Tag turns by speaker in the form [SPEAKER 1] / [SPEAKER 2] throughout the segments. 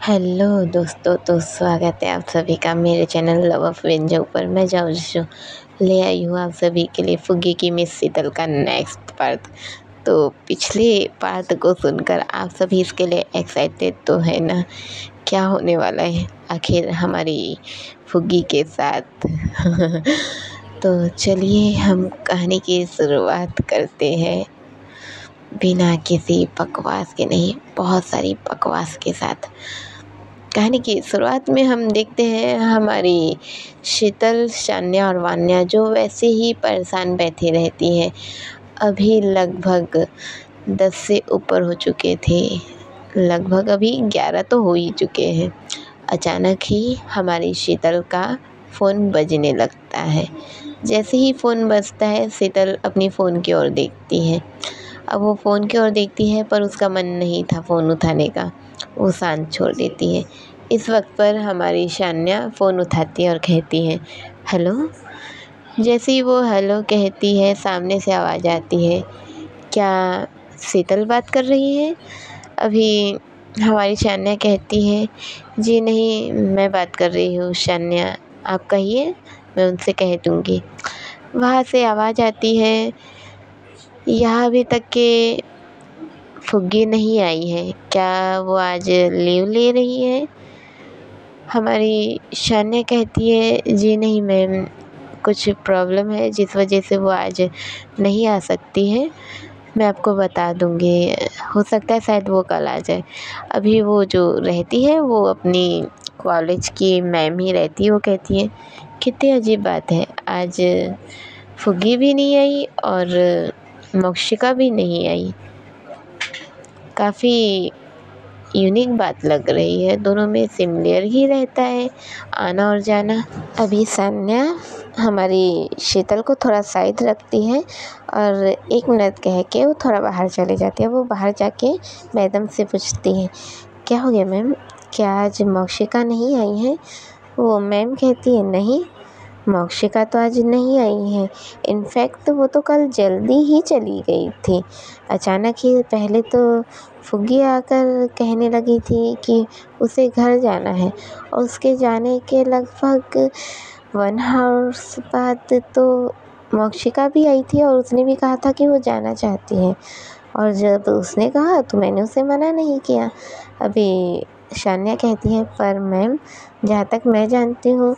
[SPEAKER 1] Hello दोस्तों, तो स्वागत है आप सभी का मेरे चैनल लव ऑफ व्यंजन पर। मैं जाऊँ ले आई हूँ आप सभी के लिए फुग्गी की मिस शीतल का नेक्स्ट पार्ट। तो पिछले पार्ट को सुनकर आप सभी इसके लिए एक्साइटेड तो है ना? क्या होने वाला है आखिर हमारी फुग्गी के साथ? तो चलिए हम कहानी की शुरुआत करते हैं, बिना किसी बकवास के नहीं, बहुत सारी बकवास के साथ। कहानी की शुरुआत में हम देखते हैं हमारी शीतल, शान्या और वान्या जो वैसे ही परेशान बैठी रहती हैं। अभी लगभग 10 से ऊपर हो चुके थे, लगभग अभी 11 तो हो ही चुके हैं। अचानक ही हमारी शीतल का फ़ोन बजने लगता है। जैसे ही फ़ोन बजता है शीतल अपनी फ़ोन की ओर देखती है। अब वो फ़ोन की ओर देखती है पर उसका मन नहीं था फ़ोन उठाने का, वो शांत छोड़ देती है। इस वक्त पर हमारी शान्या फ़ोन उठाती है और कहती है हेलो। जैसे ही वो हेलो कहती है सामने से आवाज़ आती है, क्या शीतल बात कर रही है? अभी हमारी शान्या कहती है जी नहीं, मैं बात कर रही हूँ शान्या, आप कहिए, मैं उनसे कह दूँगी। वहाँ से आवाज़ आती है यहाँ अभी तक के फुग्गी नहीं आई है, क्या वो आज लीव ले रही है? हमारी शान्या कहती है जी नहीं मैम, कुछ प्रॉब्लम है जिस वजह से वो आज नहीं आ सकती है, मैं आपको बता दूँगी, हो सकता है शायद वो कल आ जाए। अभी वो जो रहती है वो अपनी कॉलेज की मैम ही रहती है। वो कहती है कितनी अजीब बात है, आज फुग्गी भी नहीं आई और मोक्षिका भी नहीं आई, काफ़ी यूनिक बात लग रही है, दोनों में सिमिलर ही रहता है आना और जाना। अभी शान्या हमारी शीतल को थोड़ा साइड रखती है और 1 मिनट कह के वो थोड़ा बाहर चले जाती है। वो बाहर जाके मैडम से पूछती है क्या हो गया मैम, क्या आज मोक्षिका नहीं आई है? वो मैम कहती है नहीं, मोक्षिका तो आज नहीं आई है, इनफैक्ट वो तो कल जल्दी ही चली गई थी। अचानक ही पहले तो फुग्गी आकर कहने लगी थी कि उसे घर जाना है और उसके जाने के लगभग 1 आवर्स बाद तो मोक्षिका भी आई थी और उसने भी कहा था कि वो जाना चाहती है, और जब उसने कहा तो मैंने उसे मना नहीं किया। अभी शान्या कहती है पर मैम, जहाँ तक मैं जानती हूँ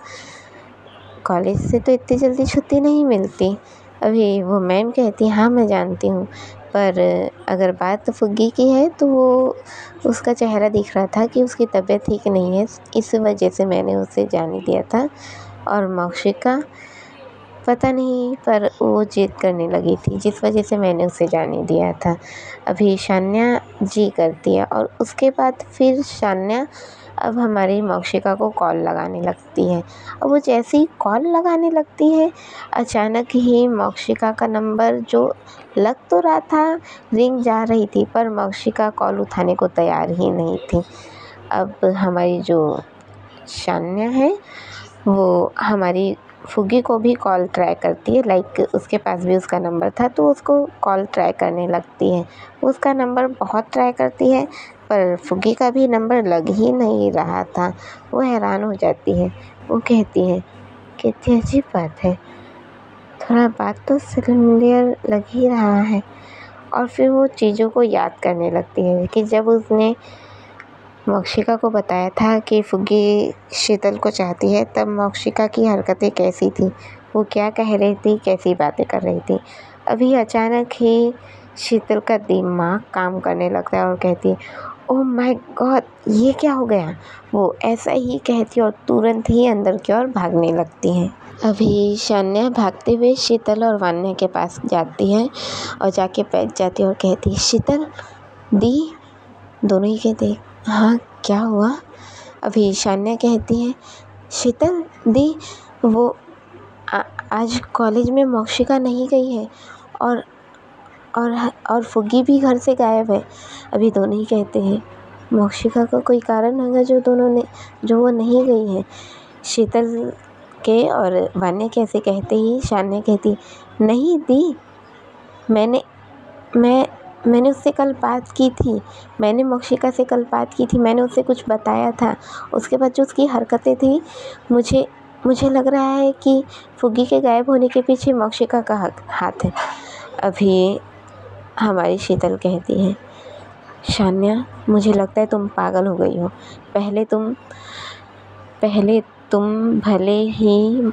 [SPEAKER 1] कॉलेज से तो इतनी जल्दी छुट्टी नहीं मिलती। अभी वो मैम कहती है हाँ मैं जानती हूँ, पर अगर बात फुग्गी की है तो वो उसका चेहरा दिख रहा था कि उसकी तबीयत ठीक नहीं है, इस वजह से मैंने उसे जाने दिया था। और मोक्षिका पता नहीं, पर वो जिद करने लगी थी जिस वजह से मैंने उसे जाने दिया था। अभी शान्या जी करती है और उसके बाद फिर शान्या अब हमारी मोक्षिका को कॉल लगाने लगती है। और वो जैसे ही कॉल लगाने लगती है अचानक ही मोक्षिका का नंबर जो लग तो रहा था, रिंग जा रही थी, पर मोक्षिका कॉल उठाने को तैयार ही नहीं थी। अब हमारी जो शान्या है वो हमारी फुग्गी को भी कॉल ट्राई करती है, लाइक उसके पास भी उसका नंबर था तो उसको कॉल ट्राई करने लगती है। उसका नंबर बहुत ट्राई करती है पर फुग्गी का भी नंबर लग ही नहीं रहा था। वो हैरान हो जाती है, वो कहती है कितनी अजीब बात है, थोड़ा बात तो सिमिलर लग ही रहा है। और फिर वो चीज़ों को याद करने लगती है कि जब उसने मोक्षिका को बताया था कि फुग्गी शीतल को चाहती है, तब मोक्षिका की हरकतें कैसी थी, वो क्या कह रही थी, कैसी बातें कर रही थी। अभी अचानक ही शीतल का दिमाग काम करने लगता है और कहती है ओह माय गॉड, ये क्या हो गया। वो ऐसा ही कहती और तुरंत ही अंदर की ओर भागने लगती है। अभी शान्या भागते हुए शीतल और वान्या के पास जाती है और जाके बैठ जाती है और कहती है शीतल दी। दोनों ही कहते हाँ क्या हुआ? अभी शान्या कहती है शीतल दी, वो आज कॉलेज में मोक्षिका नहीं गई है और और फुग्गी भी घर से गायब है। अभी दोनों ही कहते हैं मोक्षिका का कोई कारण होगा जो वो नहीं गई है। शीतल के और वान्या कैसे कहते ही शान्या कहती नहीं दी, मैं मैंने उससे कल बात की थी, मैंने मोक्षिका से कल बात की थी, मैंने उससे कुछ बताया था। उसके बाद जो उसकी हरकतें थी, मुझे लग रहा है कि फुग्गी के गायब होने के पीछे मोक्षिका का हाथ है। अभी हमारी शीतल कहती है, शान्या मुझे लगता है तुम पागल हो गई हो। पहले तुम भले ही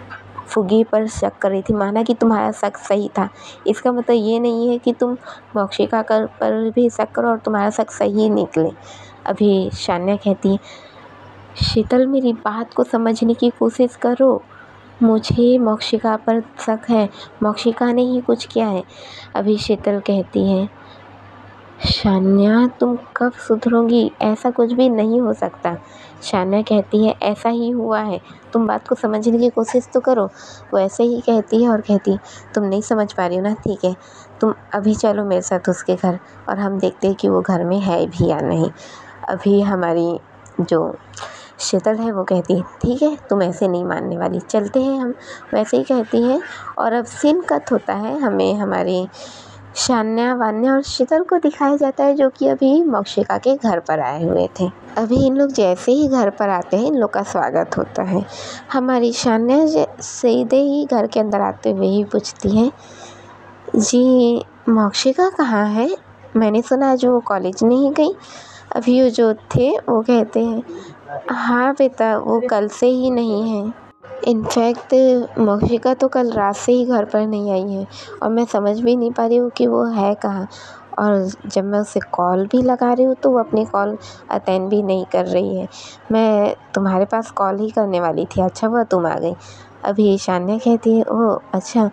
[SPEAKER 1] फुग्गी पर शक कर रही थी, माना कि तुम्हारा शक सही था, इसका मतलब ये नहीं है कि तुम मोक्षिका पर भी शक करो और तुम्हारा शक सही निकले। अभी शान्या कहती है, शीतल मेरी बात को समझने की कोशिश करो, मुझे मोक्षिका पर शक है, मोक्षिका ने ही कुछ किया है। अभी शीतल कहती है, शान्या तुम कब सुधरोगी, ऐसा कुछ भी नहीं हो सकता। शान्या कहती है, ऐसा ही हुआ है, तुम बात को समझने की कोशिश तो करो। वो ऐसे ही कहती है और कहती है, तुम नहीं समझ पा रही हो ना, ठीक है, तुम अभी चलो मेरे साथ उसके घर और हम देखते हैं कि वो घर में है भी या नहीं। अभी हमारी जो शीतल है वो कहती है, ठीक है, तुम ऐसे नहीं मानने वाली, चलते हैं हम। वैसे ही कहती है और अब सीन कट होता है, हमें हमारी शान्या, वान्या और शीतल को दिखाया जाता है जो कि अभी मोक्षिका के घर पर आए हुए थे। अभी इन लोग जैसे ही घर पर आते हैं, इन लोग का स्वागत होता है। हमारी शान्या सीधे ही घर के अंदर आते हुए ही पूछती है, जी मोक्षिका कहाँ है, मैंने सुना जो वो कॉलेज नहीं गई। अभी वो जो थे वो कहते हैं, हाँ बेटा वो कल से ही नहीं है, इनफैक्ट मोक्षिका तो कल रात से ही घर पर नहीं आई है और मैं समझ भी नहीं पा रही हूँ कि वो है कहाँ। और जब मैं उसे कॉल भी लगा रही हूँ तो वो अपनी कॉल अटेंड भी नहीं कर रही है। मैं तुम्हारे पास कॉल ही करने वाली थी, अच्छा हुआ तुम आ गई। अभी शान्या कहती है, ओह अच्छा,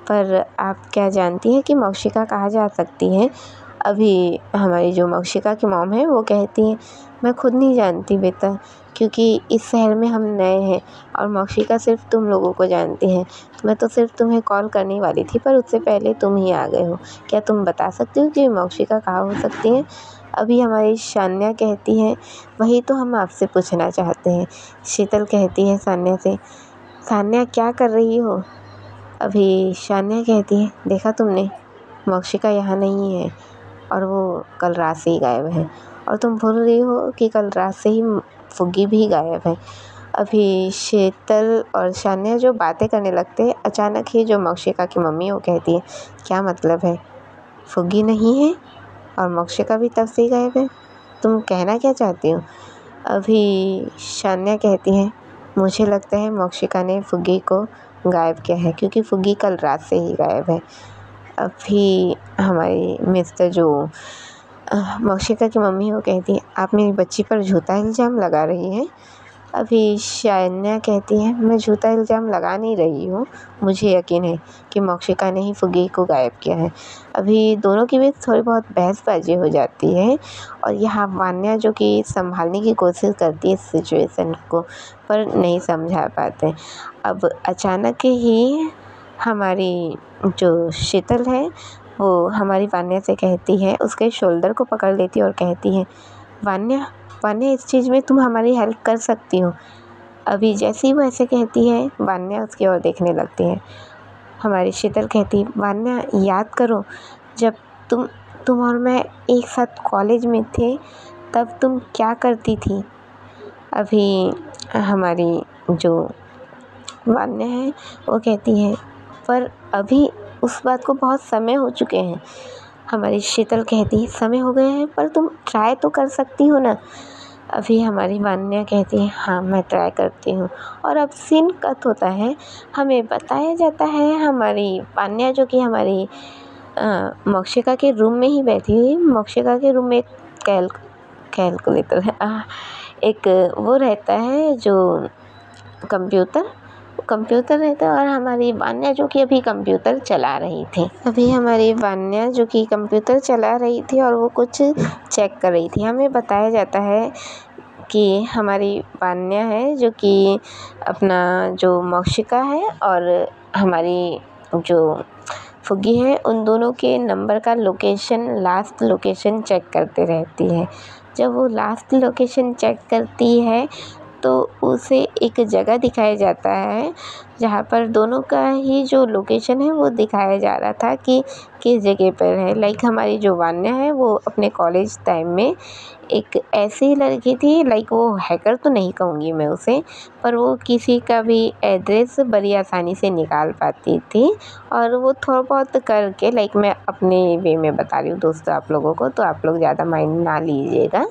[SPEAKER 1] पर आप क्या जानती हैं कि मोक्षिका कहाँ जा सकती है। अभी हमारी जो मोक्षिका की मॉम है वो कहती है, मैं खुद नहीं जानती बेटा, क्योंकि इस शहर में हम नए हैं और मोक्षिका सिर्फ तुम लोगों को जानती है। मैं तो सिर्फ तुम्हें कॉल करने वाली थी पर उससे पहले तुम ही आ गए हो। क्या तुम बता सकते हो कि मोक्षिका कहाँ हो सकती है। अभी हमारी शान्या कहती है, वही तो हम आपसे पूछना चाहते हैं। शीतल कहती है शान्या से, शान्या क्या कर रही हो। अभी शान्या कहती है, देखा तुमने, मोक्षिका यहाँ नहीं है और वो कल रात से ही गायब है, और तुम भूल रही हो कि कल रात से ही फुग्गी भी गायब है। अभी शीतल और शान्या जो बातें करने लगते हैं, अचानक ही जो मोक्षिका की मम्मी वो कहती है, क्या मतलब है, फुग्गी नहीं है और मोक्षिका भी तब से ही गायब है, तुम कहना क्या चाहती हो। अभी शान्या कहती है, मुझे लगता है मोक्षिका ने फुग्गी को गायब किया है क्योंकि फुग्गी कल रात से ही गायब है। अभी हमारी मिस्टर जो मोक्षिका की मम्मी वो कहती है, आप मेरी बच्ची पर झूठा इल्ज़ाम लगा रही हैं। अभी शान्या कहती है, मैं झूठा इल्ज़ाम लगा नहीं रही हूँ, मुझे यकीन है कि मोक्षिका ने ही फुग्गी को गायब किया है। अभी दोनों के बीच थोड़ी बहुत बहसबाजी हो जाती है और यहाँ वान्या जो कि संभालने की कोशिश करती है सिचुएशन को, पर नहीं समझा पाते। अब अचानक ही हमारी जो शीतल है वो हमारी वान्या से कहती है, उसके शोल्डर को पकड़ लेती है और कहती है, वान्या वान्या इस चीज़ में तुम हमारी हेल्प कर सकती हो। अभी जैसे ही वो ऐसे कहती है, वान्या उसकी ओर देखने लगती है। हमारी शीतल कहती है, वान्या याद करो, जब तुम और मैं एक साथ कॉलेज में थे तब तुम क्या करती थी। अभी हमारी जो वान्या है वो कहती है, पर अभी उस बात को बहुत समय हो चुके हैं। हमारी शीतल कहती है, समय हो गए हैं पर तुम ट्राई तो कर सकती हो ना। अभी हमारी वान्या कहती है, हाँ मैं ट्राई करती हूँ। और अब सीन कट होता है, हमें बताया जाता है हमारी वान्या जो कि हमारी मोक्षिका के रूम में ही बैठी हुई। मोक्षिका के रूम में एक कैलकुलेटर है, एक वो रहता है जो कंप्यूटर रहता है और हमारी वान्या जो कि अभी कंप्यूटर चला रही थी। अभी हमारी वान्या जो कि कंप्यूटर चला रही थी और वो कुछ चेक कर रही थी। हमें बताया जाता है कि हमारी वान्या है जो कि अपना जो मोक्षिका है और हमारी जो फुग्गी है, उन दोनों के नंबर का लोकेशन, लास्ट लोकेशन चेक करते रहती है। जब वो लास्ट लोकेशन चेक करती है तो उसे एक जगह दिखाया जाता है जहाँ पर दोनों का ही जो लोकेशन है वो दिखाया जा रहा था कि किस जगह पर है। लाइक हमारी जो वान्या है वो अपने कॉलेज टाइम में एक ऐसी लड़की थी, लाइक वो हैकर तो नहीं कहूँगी मैं उसे, पर वो किसी का भी एड्रेस बड़ी आसानी से निकाल पाती थी। और वो थोड़ा बहुत करके, लाइक मैं अपने वे में बता रही हूँ दोस्तों आप लोगों को, तो आप लोग ज़्यादा माइंड ना लीजिएगा।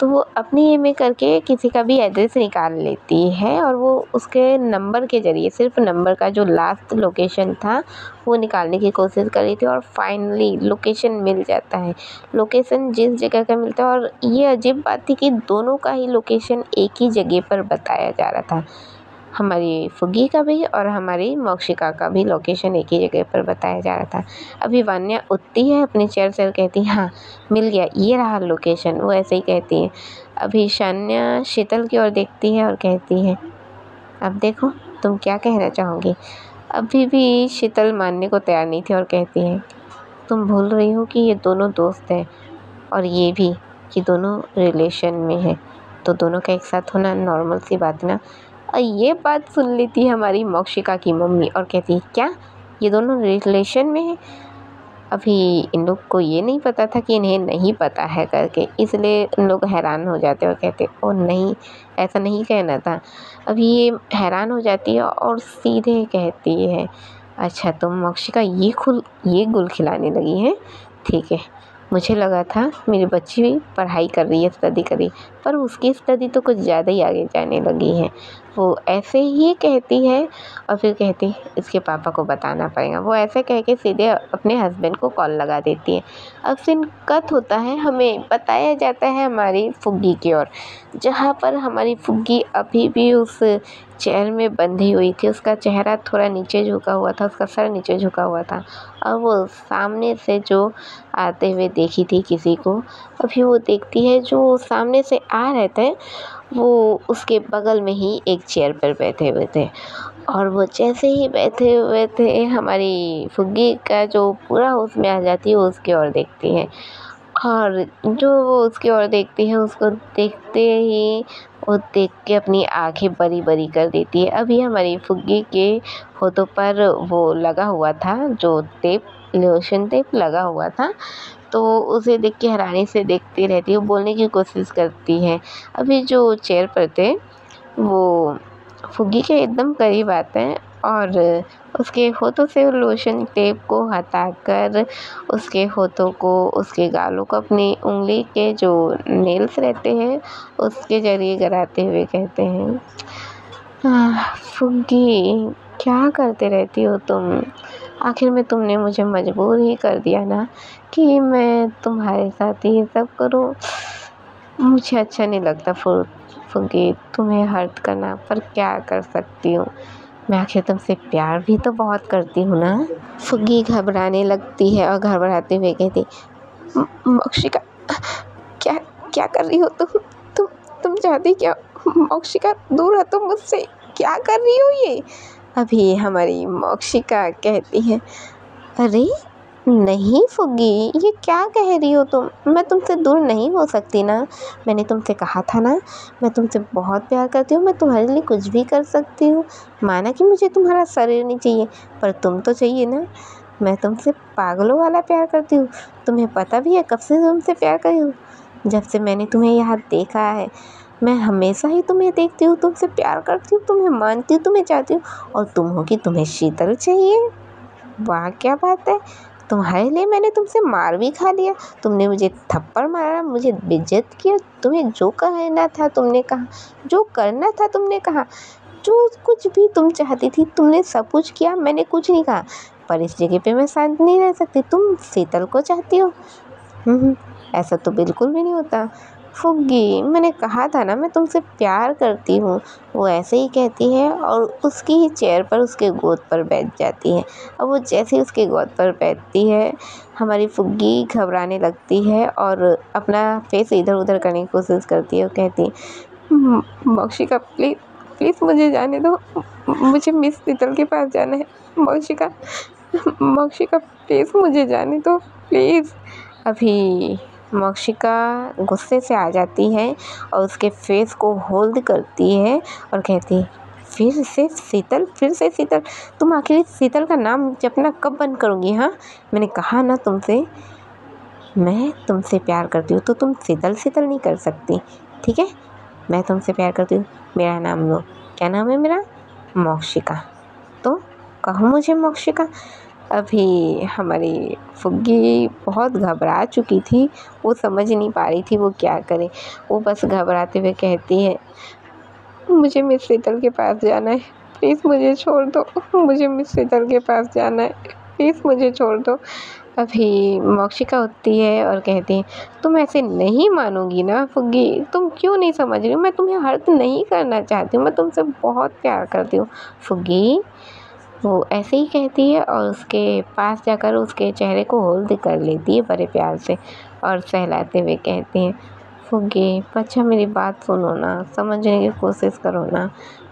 [SPEAKER 1] तो वो अपनी ये में करके किसी का भी एड्रेस निकाल लेती है और वो उसके नंबर के ज़रिए, सिर्फ नंबर का जो लास्ट लोकेशन था वो निकालने की कोशिश कर रही थी और फाइनली लोकेशन मिल जाता है। लोकेशन जिस जगह का मिलता है, और ये अजीब बात थी कि दोनों का ही लोकेशन एक ही जगह पर बताया जा रहा था। हमारी फुग्गी का भी और हमारी मोक्षिका का भी लोकेशन एक ही जगह पर बताया जा रहा था। अभी वान्या उठती है अपनी चेयर से और कहती है हाँ मिल गया, ये रहा लोकेशन, वो ऐसे ही कहती है। अभी शान्या शीतल की ओर देखती है और कहती है अब देखो तुम क्या कहना चाहोगी। अभी भी शीतल मानने को तैयार नहीं थी और कहती है तुम भूल रही हो कि ये दोनों दोस्त हैं, और ये भी कि दोनों रिलेशन में है, तो दोनों का एक साथ होना नॉर्मल सी बात ना। और ये बात सुन लेती है हमारी मोक्षिका की मम्मी और कहती है क्या ये दोनों रिलेशन में है। अभी इन लोग को ये नहीं पता था कि इन्हें नहीं पता है करके, इसलिए इन लोग हैरान हो जाते और कहते ओ नहीं ऐसा नहीं कहना था। अभी ये हैरान हो जाती है और सीधे कहती है अच्छा तुम मोक्षिका ये गुल खिलाने लगी है, ठीक है। मुझे लगा था मेरी बच्ची भी पढ़ाई कर रही है, स्टडी कर रही है, पर उसकी स्टडी तो कुछ ज़्यादा ही आगे जाने लगी है। वो ऐसे ही कहती है और फिर कहती है इसके पापा को बताना पड़ेगा। वो ऐसे कह के सीधे अपने हस्बैंड को कॉल लगा देती है। अब सीन कट होता है, हमें बताया जाता है हमारी फुग्गी की ओर, जहाँ पर हमारी फुग्गी अभी भी उस चेयर में बंधी हुई थी। उसका चेहरा थोड़ा नीचे झुका हुआ था, उसका सर नीचे झुका हुआ था और वो सामने से जो आते हुए देखी थी किसी को। अभी वो देखती है जो सामने से आ रहे थे वो उसके बगल में ही एक चेयर पर बैठे हुए थे, और वो जैसे ही बैठे हुए थे हमारी फुग्गी का जो पूरा होश में आ जाती है वो उसकी ओर देखती है, और जो वो उसकी ओर देखती है उसको देखते ही वो देख के अपनी आंखें बड़ी बड़ी कर देती है। अभी हमारी फुग्गी के होठों पर वो लगा हुआ था जो टेप, लोशन टेप लगा हुआ था, तो उसे देख के हैरानी से देखती रहती है। वो बोलने की कोशिश करती है। अभी जो चेयर पर थे वो फुग्गी के एकदम करीब आते हैं और उसके होठों से लोशन टेप को हटाकर उसके होठों को, उसके गालों को अपनी उंगली के जो नेल्स रहते हैं उसके ज़रिए कराते हुए कहते हैं फुग्गी क्या करते रहती हो तुम, आखिर में तुमने मुझे मजबूर ही कर दिया ना कि मैं तुम्हारे साथ ये सब करूं। मुझे अच्छा नहीं लगता फुग्गी तुम्हें हर्ट करना, पर क्या कर सकती हूँ, मैं आखिर तुमसे प्यार भी तो बहुत करती हूँ ना। फुग्गी घबराने लगती है और घबराते हुए कहती मोक्षिका क्या क्या कर रही हो तुम चाहती क्या, मोक्षिका दूर हटो मुझसे, क्या कर रही हो ये। अभी हमारी मोक्षिका कहती है अरे नहीं फुग्गी ये क्या कह रही हो तुम, मैं तुमसे दूर नहीं हो सकती ना, मैंने तुमसे कहा था ना मैं तुमसे बहुत प्यार करती हूँ, मैं तुम्हारे लिए कुछ भी कर सकती हूँ। माना कि मुझे तुम्हारा शरीर नहीं चाहिए पर तुम तो चाहिए ना। मैं तुमसे पागलों वाला प्यार करती हूँ, तुम्हें पता भी है कब से तुमसे प्यार कर रही हूँ, जब से मैंने तुम्हें यहाँ देखा है। मैं हमेशा ही तुम्हें देखती हूँ, तुमसे प्यार करती हूँ, तुम्हें मानती हूँ, तुम्हें चाहती हूँ, और तुम हो कि तुम्हें शीतल चाहिए। वाह क्या बात है, तुम्हारे लिए मैंने तुमसे मार भी खा लिया, तुमने मुझे थप्पड़ मारा, मुझे बेइज्जत किया, तुम्हें जो कहना था तुमने कहा, जो करना था तुमने कहा, जो कुछ भी तुम चाहती थी तुमने सब कुछ किया, मैंने कुछ नहीं कहा। पर इस जगह पे मैं शांत नहीं रह सकती, तुम शीतल को चाहती हो। ऐसा तो बिल्कुल भी नहीं होता फुग्गी, मैंने कहा था ना मैं तुमसे प्यार करती हूँ। वो ऐसे ही कहती है और उसकी ही चेयर पर उसके गोद पर बैठ जाती है। अब वो जैसे ही उसके गोद पर बैठती है हमारी फुग्गी घबराने लगती है और अपना फेस इधर उधर करने की कोशिश करती है। वो कहती है मोक्षिका प्लीज़ मुझे जाने दो, मुझे मिस शीतल के पास जाना है। मोक्षिका प्लीज़ मुझे जाने दो प्लीज़। अभी मोक्षिका गुस्से से आ जाती है और उसके फेस को होल्ड करती है और कहती है, फिर से शीतल, फिर से शीतल, तुम आखिर शीतल का नाम जपना कब बंद करोगी? हाँ, मैंने कहा ना तुमसे, मैं तुमसे प्यार करती हूँ तो तुम शीतल शीतल नहीं कर सकती, ठीक है? मैं तुमसे प्यार करती हूँ, मेरा नाम लो। क्या नाम है मेरा? मोक्षिका। तो कहो मुझे मोक्षिका। अभी हमारी फुग्गी बहुत घबरा चुकी थी, वो समझ नहीं पा रही थी वो क्या करे। वो बस घबराते हुए कहती है, मुझे मिस शीतल के पास जाना है, प्लीज़ मुझे छोड़ दो, मुझे मिस शीतल के पास जाना है, प्लीज़ मुझे छोड़ दो। अभी मोक्षिका उठती है और कहती है, तुम ऐसे नहीं मानोगी ना फुग्गी, तुम क्यों नहीं समझ रही हो? मैं तुम्हें हर्ट नहीं करना चाहती हूँ, मैं तुमसे बहुत प्यार करती हूँ फुग्गी। वो ऐसे ही कहती है और उसके पास जाकर उसके चेहरे को होल्ड कर लेती है बड़े प्यार से और सहलाते हुए कहती है, फुग्गी बच्चा मेरी बात सुनो ना, समझने की कोशिश करो ना,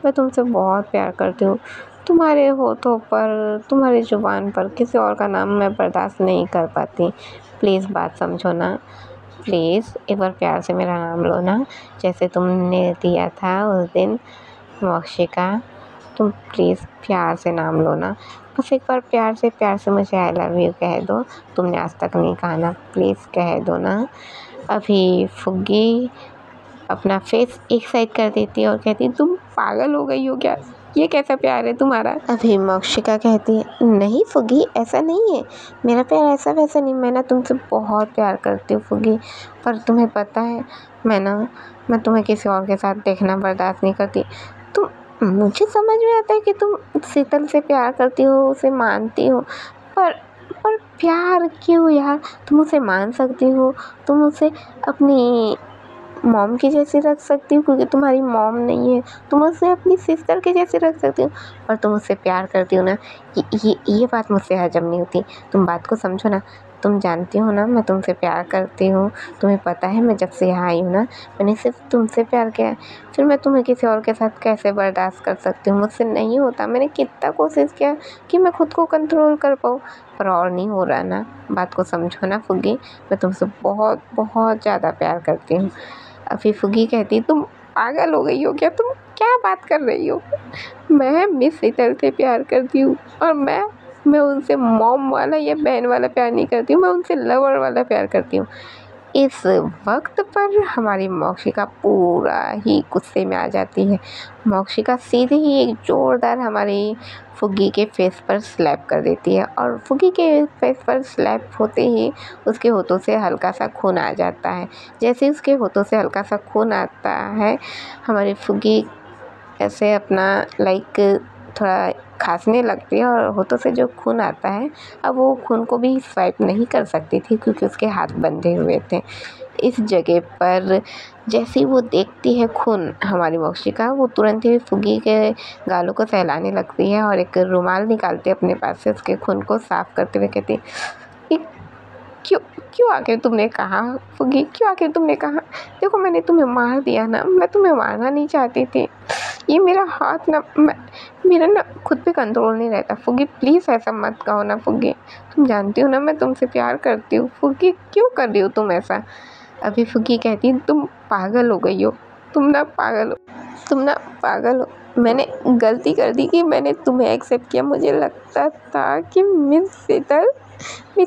[SPEAKER 1] मैं तुमसे बहुत प्यार करती हूँ। तुम्हारे होठों पर, तुम्हारी ज़ुबान पर किसी और का नाम मैं बर्दाश्त नहीं कर पाती। प्लीज़ बात समझो ना, प्लीज़ एक बार प्यार से मेरा नाम लो ना, जैसे तुमने दिया था उस दिन। मोक्षिका, तुम प्लीज़ प्यार से नाम लो ना, बस एक बार प्यार से मुझे आई लव यू कह दो। तुमने आज तक नहीं कहा ना, प्लीज़ कह दो ना। अभी फुग्गी अपना फेस एक साइड कर देती है और कहती है, तुम पागल हो गई हो क्या? ये कैसा प्यार है तुम्हारा? अभी मोक्षिका कहती है, नहीं फुग्गी, ऐसा नहीं है, मेरा प्यार ऐसा वैसा नहीं, मैं ना तुमसे बहुत प्यार करती हूँ फुग्गी, पर तुम्हें पता है मैं तुम्हें किसी और के साथ देखना बर्दाश्त नहीं करती। मुझे समझ में आता है कि तुम शीतल से प्यार करती हो, उसे मानती हो, पर प्यार क्यों यार? तुम उसे मान सकती हो, तुम उसे अपनी मॉम की जैसी रख सकती हो क्योंकि तुम्हारी मॉम नहीं है, तुम उसे अपनी सिस्टर के जैसे रख सकती हो, और तुम उससे प्यार करती हो ना, ये बात मुझसे हजम नहीं होती। तुम बात को समझो ना, तुम जानती हो ना मैं तुमसे प्यार करती हूँ, तुम्हें पता है मैं जब से यहाँ आई हूँ ना मैंने सिर्फ तुमसे प्यार किया है, फिर मैं तुम्हें किसी और के साथ कैसे बर्दाश्त कर सकती हूँ? मुझसे नहीं होता। मैंने कितना कोशिश किया कि मैं खुद को कंट्रोल कर पाऊँ, पर और नहीं हो रहा ना। बात को समझो ना फुग्गी, मैं तुमसे बहुत बहुत ज़्यादा प्यार करती हूँ। अभी फुग्गी कहती, तुम पागल हो गई हो क्या? तुम क्या बात कर रही हो? मैं मिस शीतल से प्यार करती हूँ और मैं उनसे मॉम वाला या बहन वाला प्यार नहीं करती हूँ, मैं उनसे लवर वाला प्यार करती हूँ। इस वक्त पर हमारी मोक्षिका पूरा ही गुस्से में आ जाती है। मोक्षिका सीधे ही एक ज़ोरदार हमारी फुग्गी के फेस पर स्लैप कर देती है और फुग्गी के फेस पर स्लैप होते ही उसके होठों से हल्का सा खून आ जाता है। जैसे ही उसके होठों से हल्का सा खून आता है, हमारी फुग्गी ऐसे अपना थोड़ा खांसने लगती है और होठों से जो खून आता है, अब वो खून को भी स्वाइप नहीं कर सकती थी क्योंकि उसके हाथ बंधे हुए थे। इस जगह पर जैसे ही वो देखती है खून हमारी मोक्षिका, वो तुरंत ही फुग्गी के गालों को सहलाने लगती है और एक रुमाल निकालते अपने पास से उसके खून को साफ करते हुए कहती है, ये क्यों क्यों आखिर तुमने कहा फुग्गी, क्यों आखिर तुमने कहा? देखो मैंने तुम्हें मार दिया ना, मैं तुम्हें मारना नहीं चाहती थी। ये मेरा हाथ ना, मेरा ना खुद पे कंट्रोल नहीं रहता। फुग्गी प्लीज़ ऐसा मत कहो ना फुग्गी, तुम जानती हो ना मैं तुमसे प्यार करती हूँ। फुग्गी क्यों कर रही हो तुम ऐसा? अभी फुग्गी कहती है, तुम पागल हो गई हो, तुम ना पागल हो। मैंने गलती कर दी कि मैंने तुम्हें एक्सेप्ट किया। मुझे लगता था कि मिस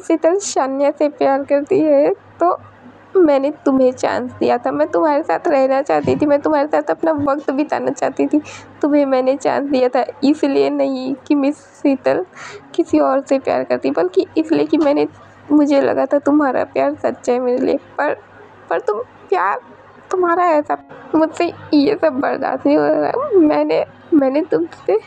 [SPEAKER 1] शीतल शान्या से प्यार करती है, तो मैंने तुम्हें चांस दिया था। मैं तुम्हारे साथ रहना चाहती थी, मैं तुम्हारे साथ अपना वक्त बिताना चाहती थी। तुम्हें मैंने चांस दिया था, इसलिए नहीं कि मिस शीतल किसी और से प्यार करती, बल्कि इसलिए कि मुझे लगा था तुम्हारा प्यार सच्चा है मेरे लिए। पर तुम्हारा ऐसा, मुझसे ये सब बर्दाश्त नहीं हो रहा। मैंने तुमसे,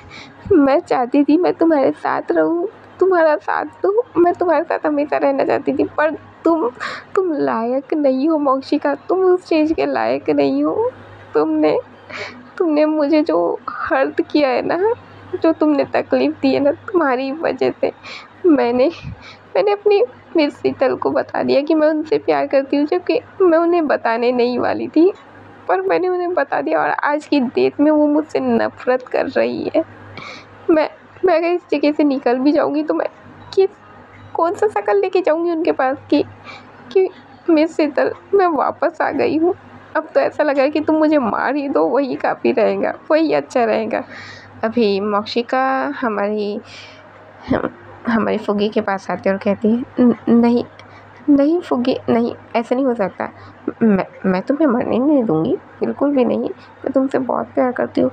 [SPEAKER 1] मैं चाहती थी मैं तुम्हारे साथ रहूं, तुम्हारा साथ दूं, मैं तुम्हारे साथ हमेशा रहना चाहती थी, पर तुम लायक नहीं हो मोक्षिका, तुम उस चीज़ के लायक नहीं हो। तुमने मुझे जो हर्ट किया है ना, जो तुमने तकलीफ़ दी है ना, तुम्हारी वजह से मैंने अपनी मिस शीतल को बता दिया कि मैं उनसे प्यार करती हूँ, जबकि मैं उन्हें बताने नहीं वाली थी, पर मैंने उन्हें बता दिया और आज की डेट में वो मुझसे नफ़रत कर रही है। मैं अगर इस जगह से निकल भी जाऊँगी तो मैं कौन सा शक्ल लेके जाऊँगी उनके पास कि मिस शीतल, मैं वापस आ गई हूँ। अब तो ऐसा लगा है कि तुम मुझे मार ही दो, वही काफ़ी रहेगा, वही अच्छा रहेगा। अभी मौशिका हमारी फुग्गी के पास आती है और कहती है, नहीं नहीं फुग्गी, नहीं, ऐसा नहीं हो सकता। मैं तुम्हें मरने नहीं दूँगी, बिल्कुल भी नहीं। मैं तुमसे बहुत प्यार करती हूँ।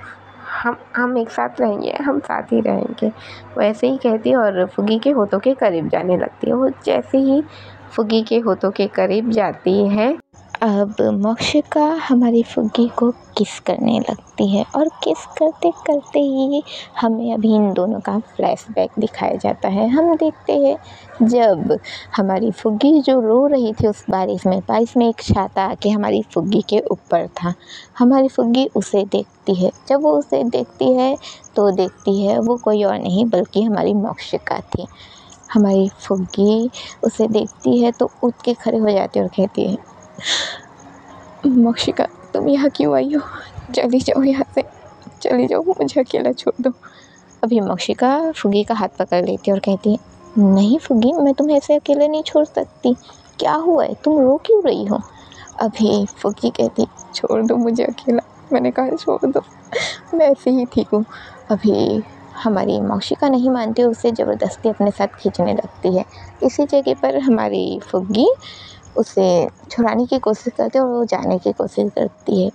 [SPEAKER 1] हम एक साथ रहेंगे, हम साथ ही रहेंगे। वो ऐसे ही कहती है और फुग्गी के होठों के करीब जाने लगती है। वो जैसे ही फुग्गी के होठों के करीब जाती है, अब मौशिका हमारी फुग्गी को किस करने लगती है और किस करते करते ही हमें अभी इन दोनों का फ्लैशबैक दिखाया जाता है। हम देखते हैं जब हमारी फुग्गी जो रो रही थी उस बारिश में एक छाता आके हमारी फुग्गी के ऊपर था। हमारी फुग्गी उसे देखती है। जब वो उसे देखती है तो देखती है वो कोई और नहीं बल्कि हमारी मौशिका थी। हमारी फुग्गी उसे देखती है तो उठ के खड़े हो जाती है और कहती है, मौशिका, तुम यहाँ क्यों आई हो? चली जाओ यहाँ से, चली जाओ, मुझे अकेला छोड़ दो। अभी मौशिका फुग्गी का हाथ पकड़ लेती है और कहती है, नहीं फुग्गी, मैं तुम्हें ऐसे अकेले नहीं छोड़ सकती। क्या हुआ है, तुम रो क्यों रही हो? अभी फुग्गी कहती, छोड़ दो मुझे अकेला। मैंने कहा छोड़ दो, मैं ऐसे ही ठीक हूँ। अभी हमारी मौशिका नहीं मानती, उसे ज़बरदस्ती अपने साथ खींचने लगती है। इसी जगह पर हमारी फुग्गी उसे छुड़ाने की कोशिश करती है और वो जाने की कोशिश करती है,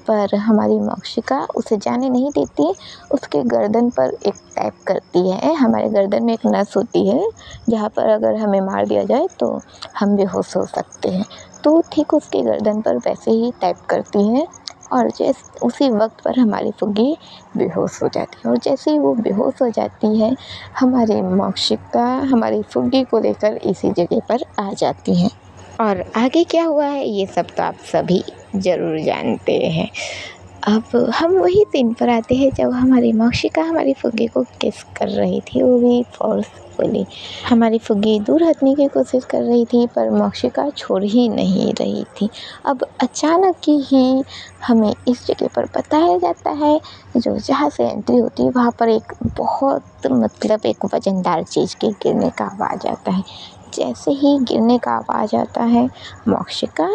[SPEAKER 1] पर हमारी मौशिका उसे जाने नहीं देती। उसके गर्दन पर एक टैप करती है। हमारे गर्दन में एक नस होती है जहाँ पर अगर हमें मार दिया जाए तो हम बेहोश हो सकते हैं। तो ठीक उसके गर्दन पर वैसे ही टैप करती है और उसी वक्त पर हमारी फुग्गी बेहोश हो जाती है। और जैसे ही वो बेहोश हो जाती है, हमारी मौशिका हमारी फुग्गी को लेकर इसी जगह पर आ जाती है। और आगे क्या हुआ है ये सब तो आप सभी ज़रूर जानते हैं। अब हम वही सीन पर आते हैं जब हमारी मौशिका हमारी फुग्गी को किस कर रही थी, वो भी फोर्सफुली। हमारी फुग्गी दूर हटने की कोशिश कर रही थी पर मौशिका छोड़ ही नहीं रही थी। अब अचानक ही हमें इस जगह पर बताया जाता है, जो जहाँ से एंट्री होती है वहाँ पर एक बहुत एक वज़नदार चीज़ के गिरने का आवाज़ आता है। जैसे ही गिरने का आवाज़ आता है, मौशिका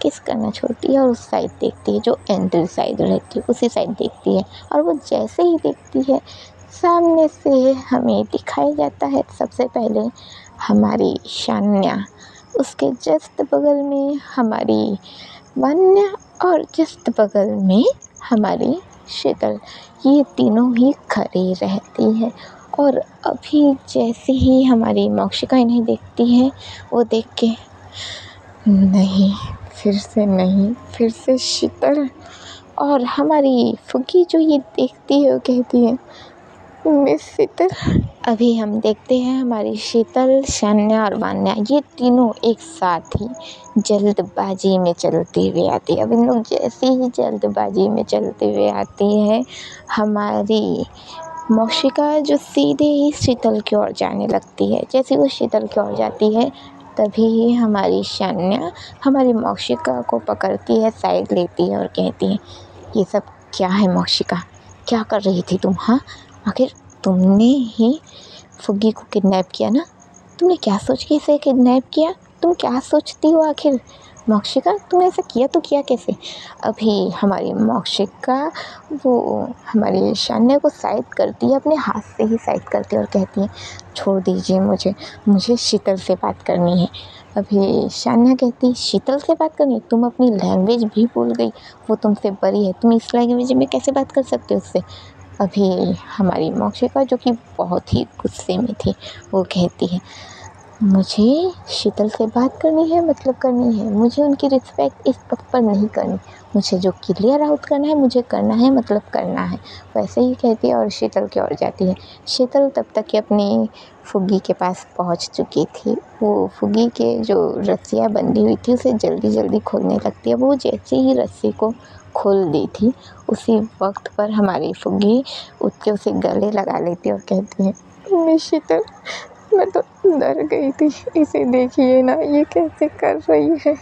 [SPEAKER 1] किस करना छोड़ती है और उस साइड देखती है जो एंट्री साइड रहती है, उसी साइड देखती है। और वो जैसे ही देखती है, सामने से हमें दिखाया जाता है सबसे पहले हमारी शान्या, उसके जस्ट बगल में हमारी वन्या और जस्ट बगल में हमारी शीतल। ये तीनों ही खड़ी रहती है। और अभी जैसे ही हमारी मौशिका इन्हें देखती है, वो देख के, नहीं, फिर से नहीं, फिर से शीतल। और हमारी फुग्गी जो ये देखती है वो कहती है, मिस शीतल। अभी हम देखते हैं हमारी शीतल, शान्या और वान्या ये तीनों एक साथ ही जल्दबाजी में चलते हुए आती है। अब इन लोग जैसे ही जल्दबाजी में चलते हुए आती है, हमारी मौशिका जो सीधे ही शीतल की ओर जाने लगती है। जैसे वो शीतल की ओर जाती है तभी ही हमारी शान्या हमारी मौशिका को पकड़ती है, साइड लेती है और कहती है, ये सब क्या है मौशिका, क्या कर रही थी तुम? हाँ, आखिर तुमने ही फुग्गी को किडनैप किया ना? तुमने क्या सोच के इसे किडनैप किया? तुम क्या सोचती हो आखिर मौशिका? तुमने ऐसा किया तो किया कैसे? अभी हमारी मौशिका वो हमारी शान्या को साइड करती है, अपने हाथ से ही साइड करती है और कहती है, छोड़ दीजिए मुझे शीतल से बात करनी है। अभी शान्या कहती, शीतल से बात करनी? तुम अपनी लैंग्वेज भी भूल गई, वो तुमसे बड़ी है, तुम इस लैंग्वेज में कैसे बात कर सकते हो उससे? अभी हमारी मौशिका जो कि बहुत ही गुस्से में थी, वो कहती है, मुझे शीतल से बात करनी है, मतलब करनी है, मुझे उनकी रिस्पेक्ट इस वक्त पर नहीं करनी, मुझे जो क्लियर आउट करना है मुझे करना है, मतलब करना है। वैसे ही कहती है और शीतल की ओर जाती है। शीतल तब तक अपनी फुग्गी के पास पहुंच चुकी थी। वो फुग्गी के जो रस्सियाँ बंधी हुई थी उसे जल्दी जल्दी खोलने लगती है। वो जैसे ही रस्सी को खोल दी थी, उसी वक्त पर हमारी फुग्गी उठ के उसे गले लगा लेती है और कहती है, मिस शीतल, मैं तो डर गई थी, इसे देखिए ना, ये कैसे कर रही है,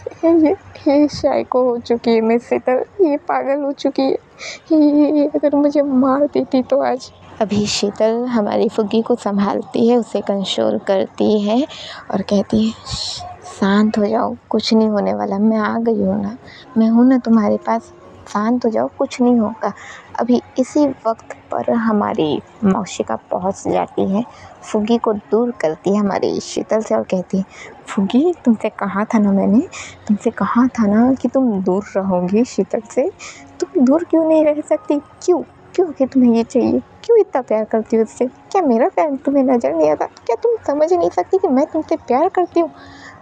[SPEAKER 1] ये शाइको हो चुकी है मिस शीतल, ये पागल हो चुकी है, ये अगर मुझे मार देती तो आज। अभी शीतल हमारी फुग्गी को संभालती है, उसे कंट्रोल करती है और कहती है, शांत हो जाओ, कुछ नहीं होने वाला, मैं आ गई हूँ ना, मैं हूँ ना तुम्हारे पास, शांत हो जाओ, कुछ नहीं होगा। अभी इसी वक्त पर हमारी मौशिका पहुँच जाती है, फुग्गी को दूर करती है हमारी शीतल से और कहती है, फुग्गी तुमसे कहा था ना, मैंने तुमसे कहा था ना कि तुम दूर रहोगी शीतल से, तुम दूर क्यों नहीं रह सकती? क्यों क्यों कि तुम्हें ये चाहिए? क्यों इतना प्यार करती हो उससे? क्या मेरा प्यार तुम्हें नज़र नहीं आता? क्या तुम समझ नहीं सकती कि मैं तुमसे प्यार करती हूँ?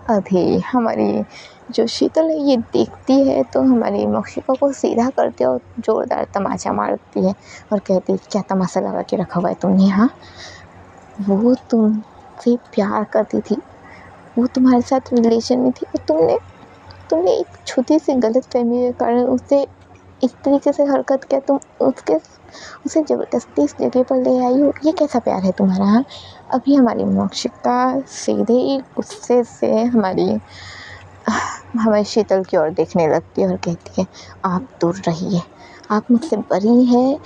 [SPEAKER 1] अभी हमारी जो शीतल है ये देखती है तो हमारी मौशिका को सीधा करती है और ज़ोरदार तमाचा मारती है और कहती है, क्या तमाशा लगा के रखा हुआ है तुमने? हाँ, वो तुमसे प्यार करती थी, वो तुम्हारे साथ रिलेशन में थी, और तुमने एक छोटी सी गलतफहमी के कारण उससे इस तरीके से हरकत किया, तुम उसे ज़बरदस्ती इस जगह पर ले आई हो। ये कैसा प्यार है तुम्हारा? हाँ, अभी हमारी मौशिका सीधे ही गुस्से से हमारी शीतल की ओर देखने लगती है और कहती है, आप दूर रहिए, आप मुझसे बरी है,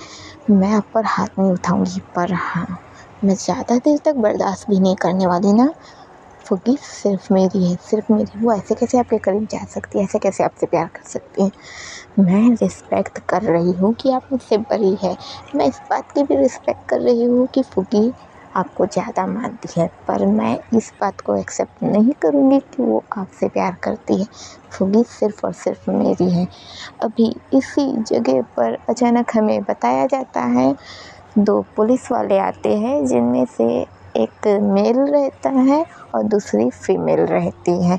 [SPEAKER 1] मैं आप पर हाथ नहीं उठाऊंगी, पर हाँ, मैं ज़्यादा देर तक बर्दाश्त भी नहीं करने वाली ना। फुग्गी सिर्फ मेरी है, सिर्फ मेरी। वो ऐसे कैसे आपके करीब जा सकती है? ऐसे कैसे आपसे प्यार कर सकती है? मैं रिस्पेक्ट कर रही हूँ कि आप मुझसे बड़ी है, मैं इस बात की भी रिस्पेक्ट कर रही हूँ कि फुग्गी आपको ज़्यादा मानती है, पर मैं इस बात को एक्सेप्ट नहीं करूँगी कि वो आपसे प्यार करती है। फुग्गी सिर्फ और सिर्फ मेरी है। अभी इसी जगह पर अचानक हमें बताया जाता है, 2 पुलिस वाले आते हैं जिनमें से एक मेल रहता है और दूसरी फीमेल रहती है,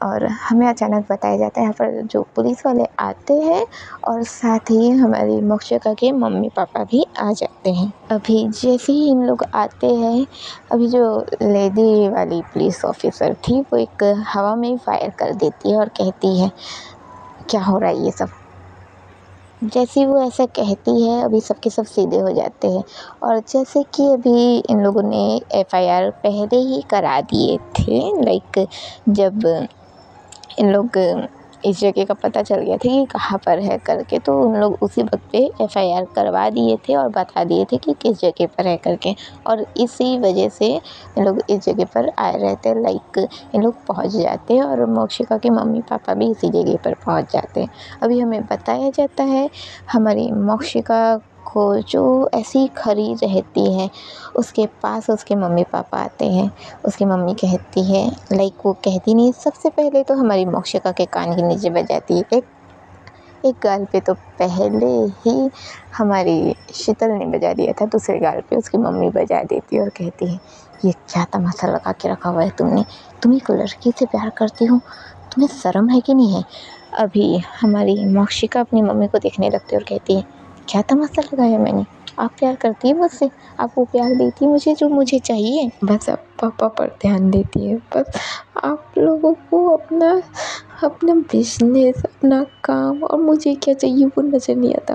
[SPEAKER 1] और हमें अचानक बताया जाता है यहाँ पर जो पुलिस वाले आते हैं और साथ ही हमारी मौशिका के मम्मी पापा भी आ जाते हैं। अभी जैसे ही इन लोग आते हैं, अभी जो लेडी वाली पुलिस ऑफिसर थी वो एक हवा में फायर कर देती है और कहती है, क्या हो रहा है ये सब? जैसे ही वो ऐसा कहती है, अभी सबके सब सीधे हो जाते हैं, और जैसे कि अभी इन लोगों ने एफआईआर पहले ही करा दिए थे, लाइक जब इन लोग इस जगह का पता चल गया था कि कहाँ पर है करके, तो उन लोग उसी वक्त पे एफआईआर करवा दिए थे और बता दिए थे कि किस जगह पर है करके, और इसी वजह से इन लोग इस जगह पर आए रहते हैं, लाइक इन लोग पहुंच जाते हैं और मौशिका के मम्मी पापा भी इसी जगह पर पहुंच जाते हैं। अभी हमें बताया जाता है, हमारी मौशिका को जो ऐसी खड़ी रहती है उसके पास उसके मम्मी पापा आते हैं। उसकी मम्मी कहती है, लाइक वो कहती नहीं, सबसे पहले तो हमारी मौशिका के कान के नीचे बजाती है, एक गाल पे तो पहले ही हमारी शीतल ने बजा दिया था, दूसरे गाल पे उसकी मम्मी बजा देती है और कहती है, ये क्या तमाशा लगा के रखा हुआ है तुमने? तुम एक लड़की से प्यार करती हो, तुम्हें शर्म है कि नहीं है? अभी हमारी मौशिका अपनी मम्मी को देखने लगती है और कहती है, क्या तमाशा लगाया मैंने? आप प्यार करती है मुझसे, आप वो प्यार देती है मुझे जो मुझे चाहिए, बस आप पापा पर ध्यान देती है। बस आप लोगों को अपना बिजनेस, अपना काम और मुझे क्या चाहिए वो नज़र नहीं आता।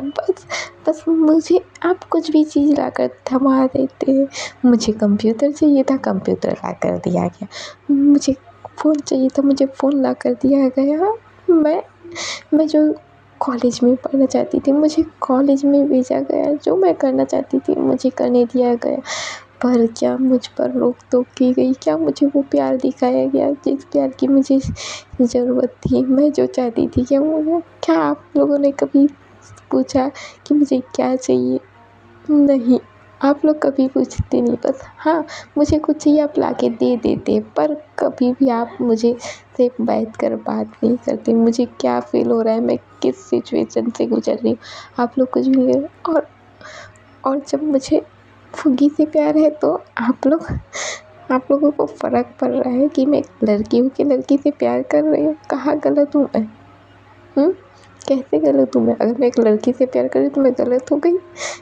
[SPEAKER 1] बस मुझे आप कुछ भी चीज़ लाकर थमा देते हैं। मुझे कंप्यूटर चाहिए था, कंप्यूटर ला कर दिया गया। मुझे फ़ोन चाहिए था, मुझे फ़ोन ला कर दिया गया। मैं जो कॉलेज में पढ़ना चाहती थी, मुझे कॉलेज में भेजा गया। जो मैं करना चाहती थी मुझे करने दिया गया। पर क्या मुझ पर रोक टोक की गई? क्या मुझे वो प्यार दिखाया गया जिस प्यार की मुझे ज़रूरत थी, मैं जो चाहती थी? क्या आप लोगों ने कभी पूछा कि मुझे क्या चाहिए? नहीं, आप लोग कभी पूछते नहीं। बस हाँ, मुझे कुछ चाहिए आप लाके दे देते, पर कभी भी आप मुझे से बैठ कर बात नहीं करते। मुझे क्या फ़ील हो रहा है, मैं किस सिचुएशन से गुज़र रही हूँ, आप लोग कुछ भी नहीं। और जब मुझे फुग्गी से प्यार है तो आप लोगों को फ़र्क पड़ रहा है कि मैं एक लड़की हूँ कि लड़की से प्यार कर रही हूँ। कहाँ गलत हूँ मैं? कैसे गलत हूँ मैं? अगर मैं एक लड़की से प्यार कर रही तो मैं गलत हो गई?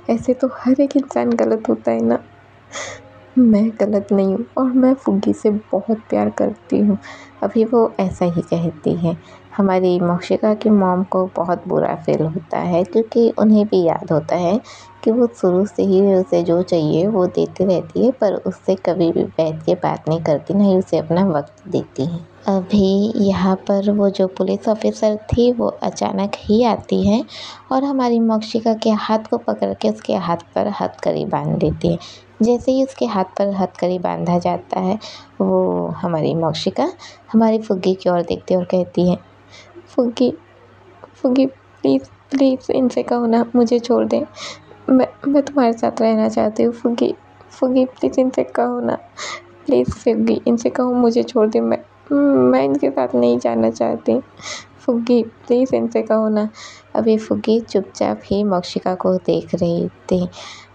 [SPEAKER 1] ऐसे तो हर एक इंसान गलत होता है ना। मैं गलत नहीं हूँ और मैं फुग्गी से बहुत प्यार करती हूँ। अभी वो ऐसा ही कहती है। हमारी मौशिका की मॉम को बहुत बुरा फ़ील होता है, क्योंकि उन्हें भी याद होता है कि वो शुरू से ही उसे जो चाहिए वो देती रहती है, पर उससे कभी भी बैठ के बात नहीं करती, ना ही उसे अपना वक्त देती है। अभी यहाँ पर वो जो पुलिस ऑफिसर थी वो अचानक ही आती है और हमारी मौशिका के हाथ को पकड़ के उसके हाथ पर हथकड़ी बांध देती है। जैसे ही उसके हाथ पर हथकड़ी बांधा जाता है, वो हमारी मोक्षिका हमारी फुग्गी की ओर देखती है और कहती है, फुग्गी फुग्गी प्लीज़ प्लीज़ इनसे कहो ना मुझे छोड़ दें, मैं तुम्हारे साथ रहना चाहती हूँ। फुग्गी फुग्गी प्लीज़ इनसे कहो ना, प्लीज़ फुग्गी इनसे कहो मुझे छोड़ दें, मैं इनके साथ नहीं जाना चाहती। फुग्गी प्लीज़ इनसे कहो ना। अभी फुग्गी चुपचाप ही मोक्षिका को देख रही थी।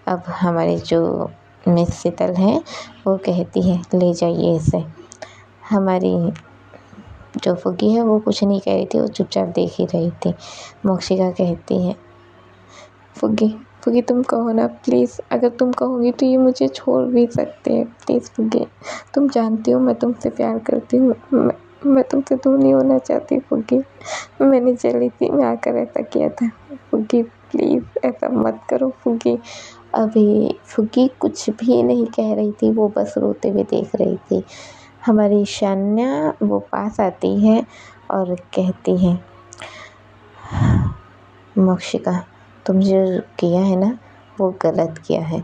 [SPEAKER 1] अब हमारी जो मिस शीतल है वो कहती है, ले जाइए इसे। हमारी जो फुग्गी है वो कुछ नहीं कह रही थी, वो चुपचाप देख ही रही थी। मोक्षिका कहती है, फुग्गी फुग्गी तुम कहो ना प्लीज़, अगर तुम कहोगी तो ये मुझे छोड़ भी सकते हैं। प्लीज़ फुग्गी, तुम जानती हो मैं तुमसे प्यार करती हूँ, मैं तुमसे दूर नहीं होना चाहती फुग्गी। मैंने जल्दी में आकर ऐसा किया था। फुग्गी प्लीज़ ऐसा मत करो फुग्गी। अभी फुग्गी कुछ भी नहीं कह रही थी, वो बस रोते हुए देख रही थी। हमारी शान्या वो पास आती है और कहती है, मोक्षिका तुम जो किया है ना वो गलत किया है,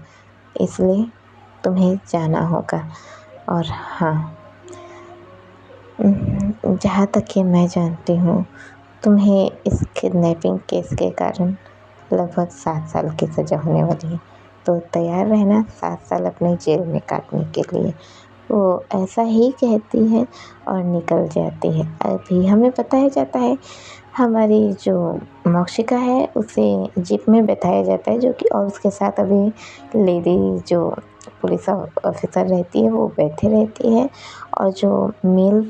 [SPEAKER 1] इसलिए तुम्हें जाना होगा। और हाँ, जहाँ तक कि मैं जानती हूँ तुम्हें इस किडनैपिंग केस के कारण लगभग 7 साल की सज़ा होने वाली है, तो तैयार रहना 7 साल अपने जेल में काटने के लिए। वो ऐसा ही कहती है और निकल जाती है। अभी हमें बताया जाता है हमारी जो मोक्षिका है उसे जीप में बैठाया जाता है, जो कि और उसके साथ अभी लेडी जो पुलिस ऑफिसर रहती है वो बैठे रहती है, और जो मेल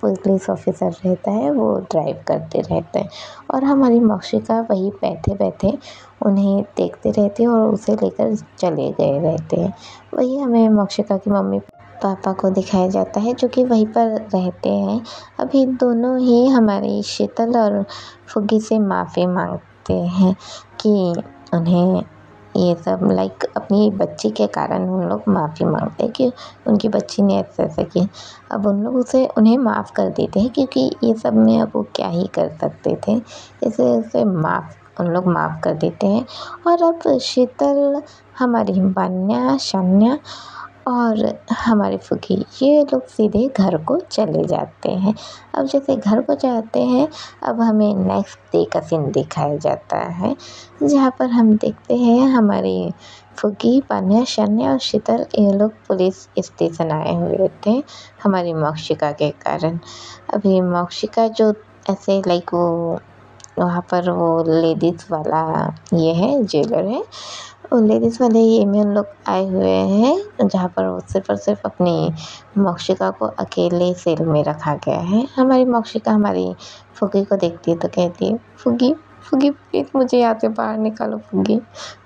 [SPEAKER 1] पुलिस ऑफिसर रहता है वो ड्राइव करते रहते हैं, और हमारी मोक्षिका वही बैठे बैठे उन्हें देखते रहते हैं और उसे लेकर चले गए रहते हैं। वही हमें मोक्षिका की मम्मी पापा को दिखाया जाता है जो कि वहीं पर रहते हैं। अभी दोनों ही हमारी शीतल और फुग्गी से माफ़ी मांगते हैं कि उन्हें ये सब अपनी बच्ची के कारण उन लोग माफ़ी मांगते हैं कि उनकी बच्ची ने ऐसा किया। अब उन लोग उन्हें माफ़ कर देते हैं, क्योंकि ये सब में अब वो क्या ही कर सकते थे, इसे उन लोग माफ़ कर देते हैं। और अब शीतल, हमारी बान्या, शान्या और हमारी फुग्गी ये लोग सीधे घर को चले जाते हैं। अब जैसे घर को जाते हैं, अब हमें नेक्स्ट डे का सीन दिखाया जाता है, जहाँ पर हम देखते हैं हमारी फुग्गी, पान्या, शान्या और शीतल ये लोग पुलिस स्टेशन आए हुए थे हमारी मोक्षिका के कारण। अभी मोक्षिका जो ऐसे वो वहाँ पर वो लेडीज़ वाला ये है, जेलर है, और लेडीज़ वाले ये में उन लोग आए हुए हैं, जहाँ पर वो सिर्फ और सिर्फ अपनी मोक्षिका को अकेले सेल में रखा गया है। हमारी मोक्षिका हमारी फुग्गी को देखती है तो कहती है, फुग्गी फुग्गी प्लीज़ मुझे यहाँ से बाहर निकालो फुग्गी।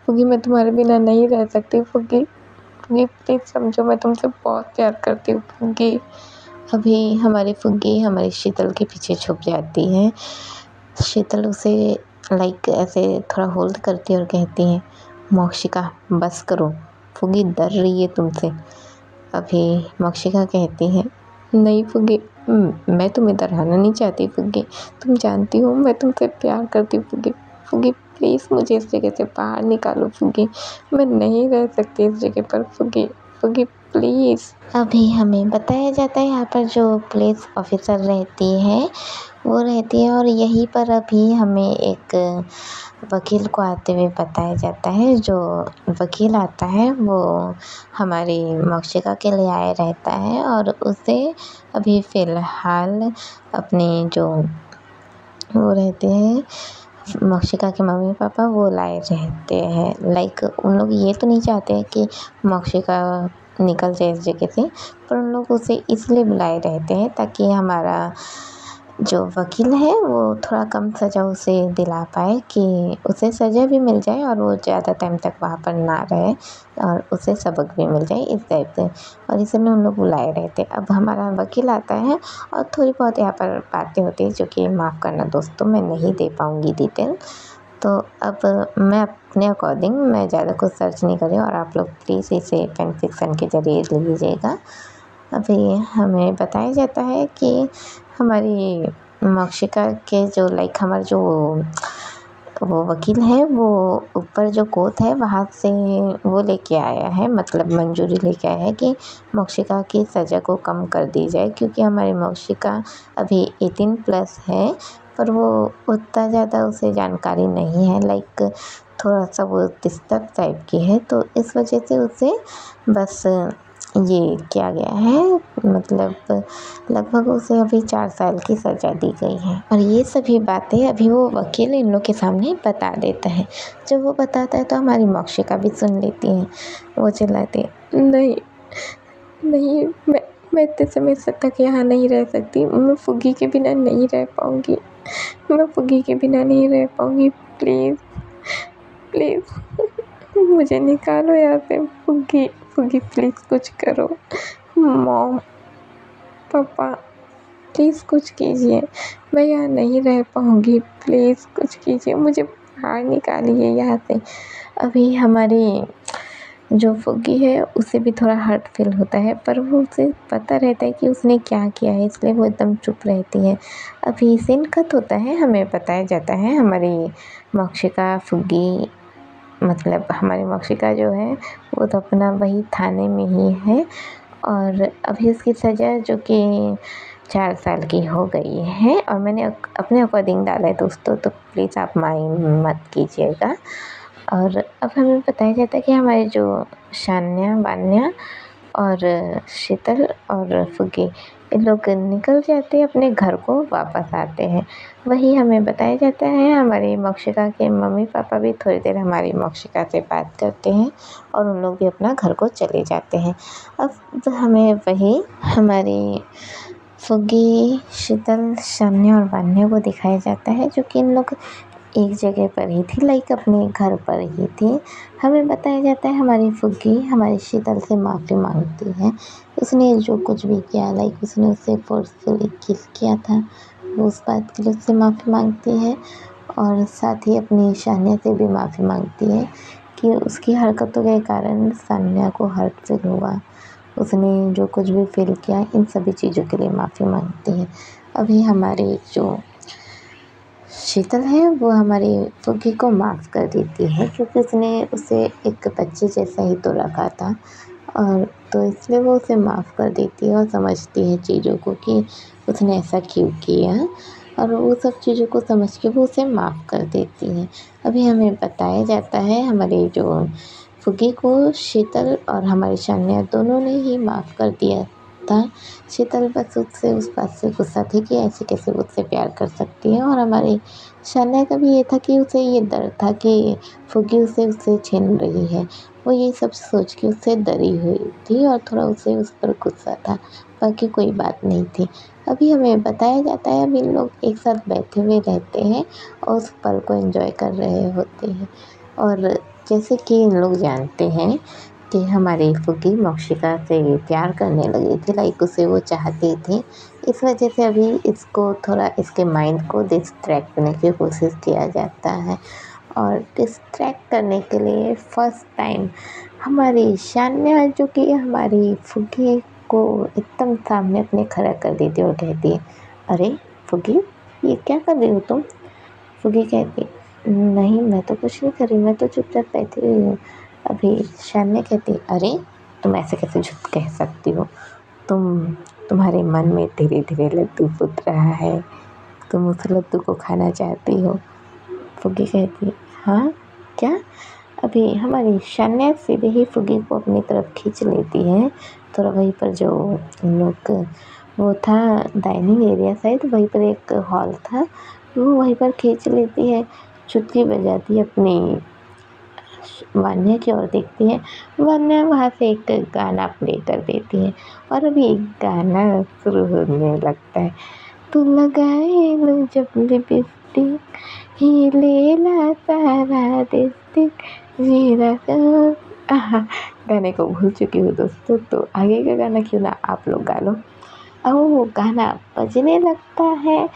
[SPEAKER 1] फुग्गी मैं तुम्हारे बिना नहीं रह सकती फुग्गी। फुग्गी प्लीज़ समझो, मैं तुमसे बहुत प्यार करती हूँ फुग्गी। अभी हमारी फुग्गी हमारी शीतल के पीछे छुप जाती है। शीतल उसे ऐसे थोड़ा होल्ड करती है और कहती है, मोक्षिका बस करो, फुग्गी डर रही है तुमसे। अभी मोक्षिका कहती है, नहीं फुग्गी, मैं तुम्हें डराना नहीं चाहती फुग्गी, तुम जानती हो मैं तुमसे प्यार करती हूँ फुग्गी। फुग्गी प्लीज़ मुझे इस जगह से बाहर निकालो फुग्गी, मैं नहीं रह सकती इस जगह पर फुग्गी। फुग्गी प्लीज़। अभी हमें बताया जाता है यहाँ पर जो पुलिस ऑफिसर रहती है वो रहती है, और यहीं पर अभी हमें एक वकील को आते हुए बताया जाता है। जो वकील आता है वो हमारी मोक्षिका के लिए आया रहता है, और उसे अभी फ़िलहाल अपने जो वो रहते हैं मोक्षिका के मम्मी पापा वो लाए रहते हैं। उन लोग ये तो नहीं चाहते कि मोक्षिका निकल जाए इस जगह से, पर उन लोग उसे इसलिए बुलाए रहते हैं ताकि हमारा जो वकील है वो थोड़ा कम सज़ा उसे दिला पाए, कि उसे सज़ा भी मिल जाए और वो ज़्यादा टाइम तक वहाँ पर ना रहे और उसे सबक भी मिल जाए इस टाइप से, और इसलिए उन लोग बुलाए रहते। अब हमारा वकील आता है और थोड़ी बहुत यहाँ पर बातें होती है जो कि माफ़ करना दोस्तों मैं नहीं दे पाऊँगी डिटेल। तो अब मैं अपने अकॉर्डिंग मैं ज़्यादा कुछ सर्च नहीं कर रही हूँ, और आप लोग प्लीज़ इसे फैन फिक्शन के ज़रिए ले लीजिएगा। अभी हमें बताया जाता है कि हमारी मोक्षिका के जो हमारे जो वो वकील है वो ऊपर जो कोर्ट है वहाँ से वो लेके आया है, मतलब मंजूरी लेके आया है कि मौशिका की सज़ा को कम कर दी जाए, क्योंकि हमारी मौशिका अभी 18+ है, पर वो उतना ज़्यादा उसे जानकारी नहीं है, लाइक थोड़ा सा वो डिस्टर्ब टाइप की है, तो इस वजह से उसे बस ये किया गया है, मतलब लगभग उसे अभी 4 साल की सज़ा दी गई है। और ये सभी बातें अभी वो वकील इन लोग के सामने बता देता है। जब वो बताता है तो हमारी मौशिका भी सुन लेती है। वो चिल्लाती है, नहीं नहीं, मैं इतने समय तक यहाँ नहीं रह सकती, मैं फुग्गी के बिना नहीं रह पाऊँगी, मैं फुग्गी के बिना नहीं रह पाऊँगी, प्लीज़ प्लीज़ मुझे निकालो यहाँ से, फुग्गी फुग्गी प्लीज़ कुछ करो, मॉम पापा प्लीज़ कुछ कीजिए, मैं यहाँ नहीं रह पाऊँगी, प्लीज़ कुछ कीजिए, मुझे बाहर निकालिए यहाँ से। अभी हमारी जो फुग्गी है उसे भी थोड़ा हर्ट फील होता है, पर वो उसे पता रहता है कि उसने क्या किया है, इसलिए वो एकदम चुप रहती है। अभी सीन कट होता है, हमें बताया जाता है हमारी मौशिका फुग्गी, मतलब हमारी मौशिका जो है वो तो अपना वही थाने में ही है, और अभी उसकी सज़ा जो कि 4 साल की हो गई है, और मैंने अपने अकॉर्डिंग डाला है दोस्तों, तो प्लीज़ आप माइंड मत कीजिएगा। और अब हमें बताया जाता है कि हमारे जो शान्या, वान्या और शीतल और फुग्गी, ये लोग निकल जाते हैं अपने घर को, वापस आते हैं। वही हमें बताया जाता है, हमारी मौशिका के मम्मी पापा भी थोड़ी देर हमारी मौशिका से बात करते हैं और उन लोग भी अपना घर को चले जाते हैं। अब हमें वही हमारी फुग्गी, शीतल, शान्या और वान्या को दिखाया जाता है, जो कि इन लोग एक जगह पर ही थी, लाइक अपने घर पर ही थी। हमें बताया जाता है हमारी फुग्गी हमारी शीतल से माफ़ी मांगती है, उसने जो कुछ भी किया, लाइक उसने उससे फोर्सफुली किस किया था, वो उस बात के लिए उससे माफ़ी मांगती है, और साथ ही अपनी शान्या से भी माफ़ी मांगती है कि उसकी हरकतों के कारण शान्या को हर्ट फील हुआ, उसने जो कुछ भी फील किया, इन सभी चीज़ों के लिए माफ़ी मांगती है। अभी हमारी जो शीतल है वो हमारी फुग्गी को माफ़ कर देती है, क्योंकि उसने उसे एक बच्चे जैसा ही तो रखा था, और तो इसलिए वो उसे माफ़ कर देती है और समझती है चीज़ों को कि उसने ऐसा क्यों किया, और वो सब चीज़ों को समझ के वो उसे माफ़ कर देती है। अभी हमें बताया जाता है हमारी जो फुग्गी को शीतल और हमारी शान्या दोनों ने ही माफ़ कर दिया था। शीतल बस उससे उस बात से गुस्सा थी कि ऐसे कैसे वो उससे प्यार कर सकती है, और हमारी शान्या का भी ये था कि उसे ये डर था कि फुग्गी उसे छीन रही है। वो ये सब सोच के उससे डरी हुई थी और थोड़ा उसे उस पर गुस्सा था, बाकी कोई बात नहीं थी। अभी हमें बताया जाता है अभी लोग एक साथ बैठे हुए रहते हैं और उस पल को एंजॉय कर रहे होते हैं, और जैसे कि लोग जानते हैं कि हमारी फुग्गी मौशिका से प्यार करने लगी थी, लाइक उसे वो चाहती थी, इस वजह से अभी इसको थोड़ा इसके माइंड को डिस्ट्रैक्ट करने की कोशिश किया जाता है, और डिस्ट्रैक्ट करने के लिए फर्स्ट टाइम हमारी शान्या जो कि हमारी फुग्गी को एकदम सामने अपने खड़ा कर देती है और कहती है, अरे फुग्गी, ये क्या कर रही हो तुम? फुग्गी कहती, नहीं मैं तो कुछ नहीं कर रही, मैं तो चुपचाप बैठी हुई हूँ। अभी शान्या कहती, अरे तुम ऐसे कैसे झूठ कह सकती हो, तुम्हारे मन में धीरे धीरे लड्डू फूट रहा है, तुम उस लड्डू को खाना चाहती हो। फुग्गी कहती, हाँ क्या? अभी हमारी शान्या सीधे ही फुग्गी को अपनी तरफ खींच लेती है, थोड़ा वहीं पर जो लोग वो था डाइनिंग एरिया शायद, वहीं पर एक हॉल था, वो वहीं पर खींच लेती है, चुटकी बजाती है, अपनी वान्या की ओर देखती है, वान्या वहाँ से एक गाना प्ले कर देती है, और अभी एक गाना शुरू होने लगता है, तू लगाए लो जब लिपस्टिक, ही लेला सारा डिस्ट्रिक्ट, जीरा गाने को भूल चुकी हूँ दोस्तों, तो आगे का गाना क्यों ना आप लोग गा लो। अब वो गाना बजने लगता है,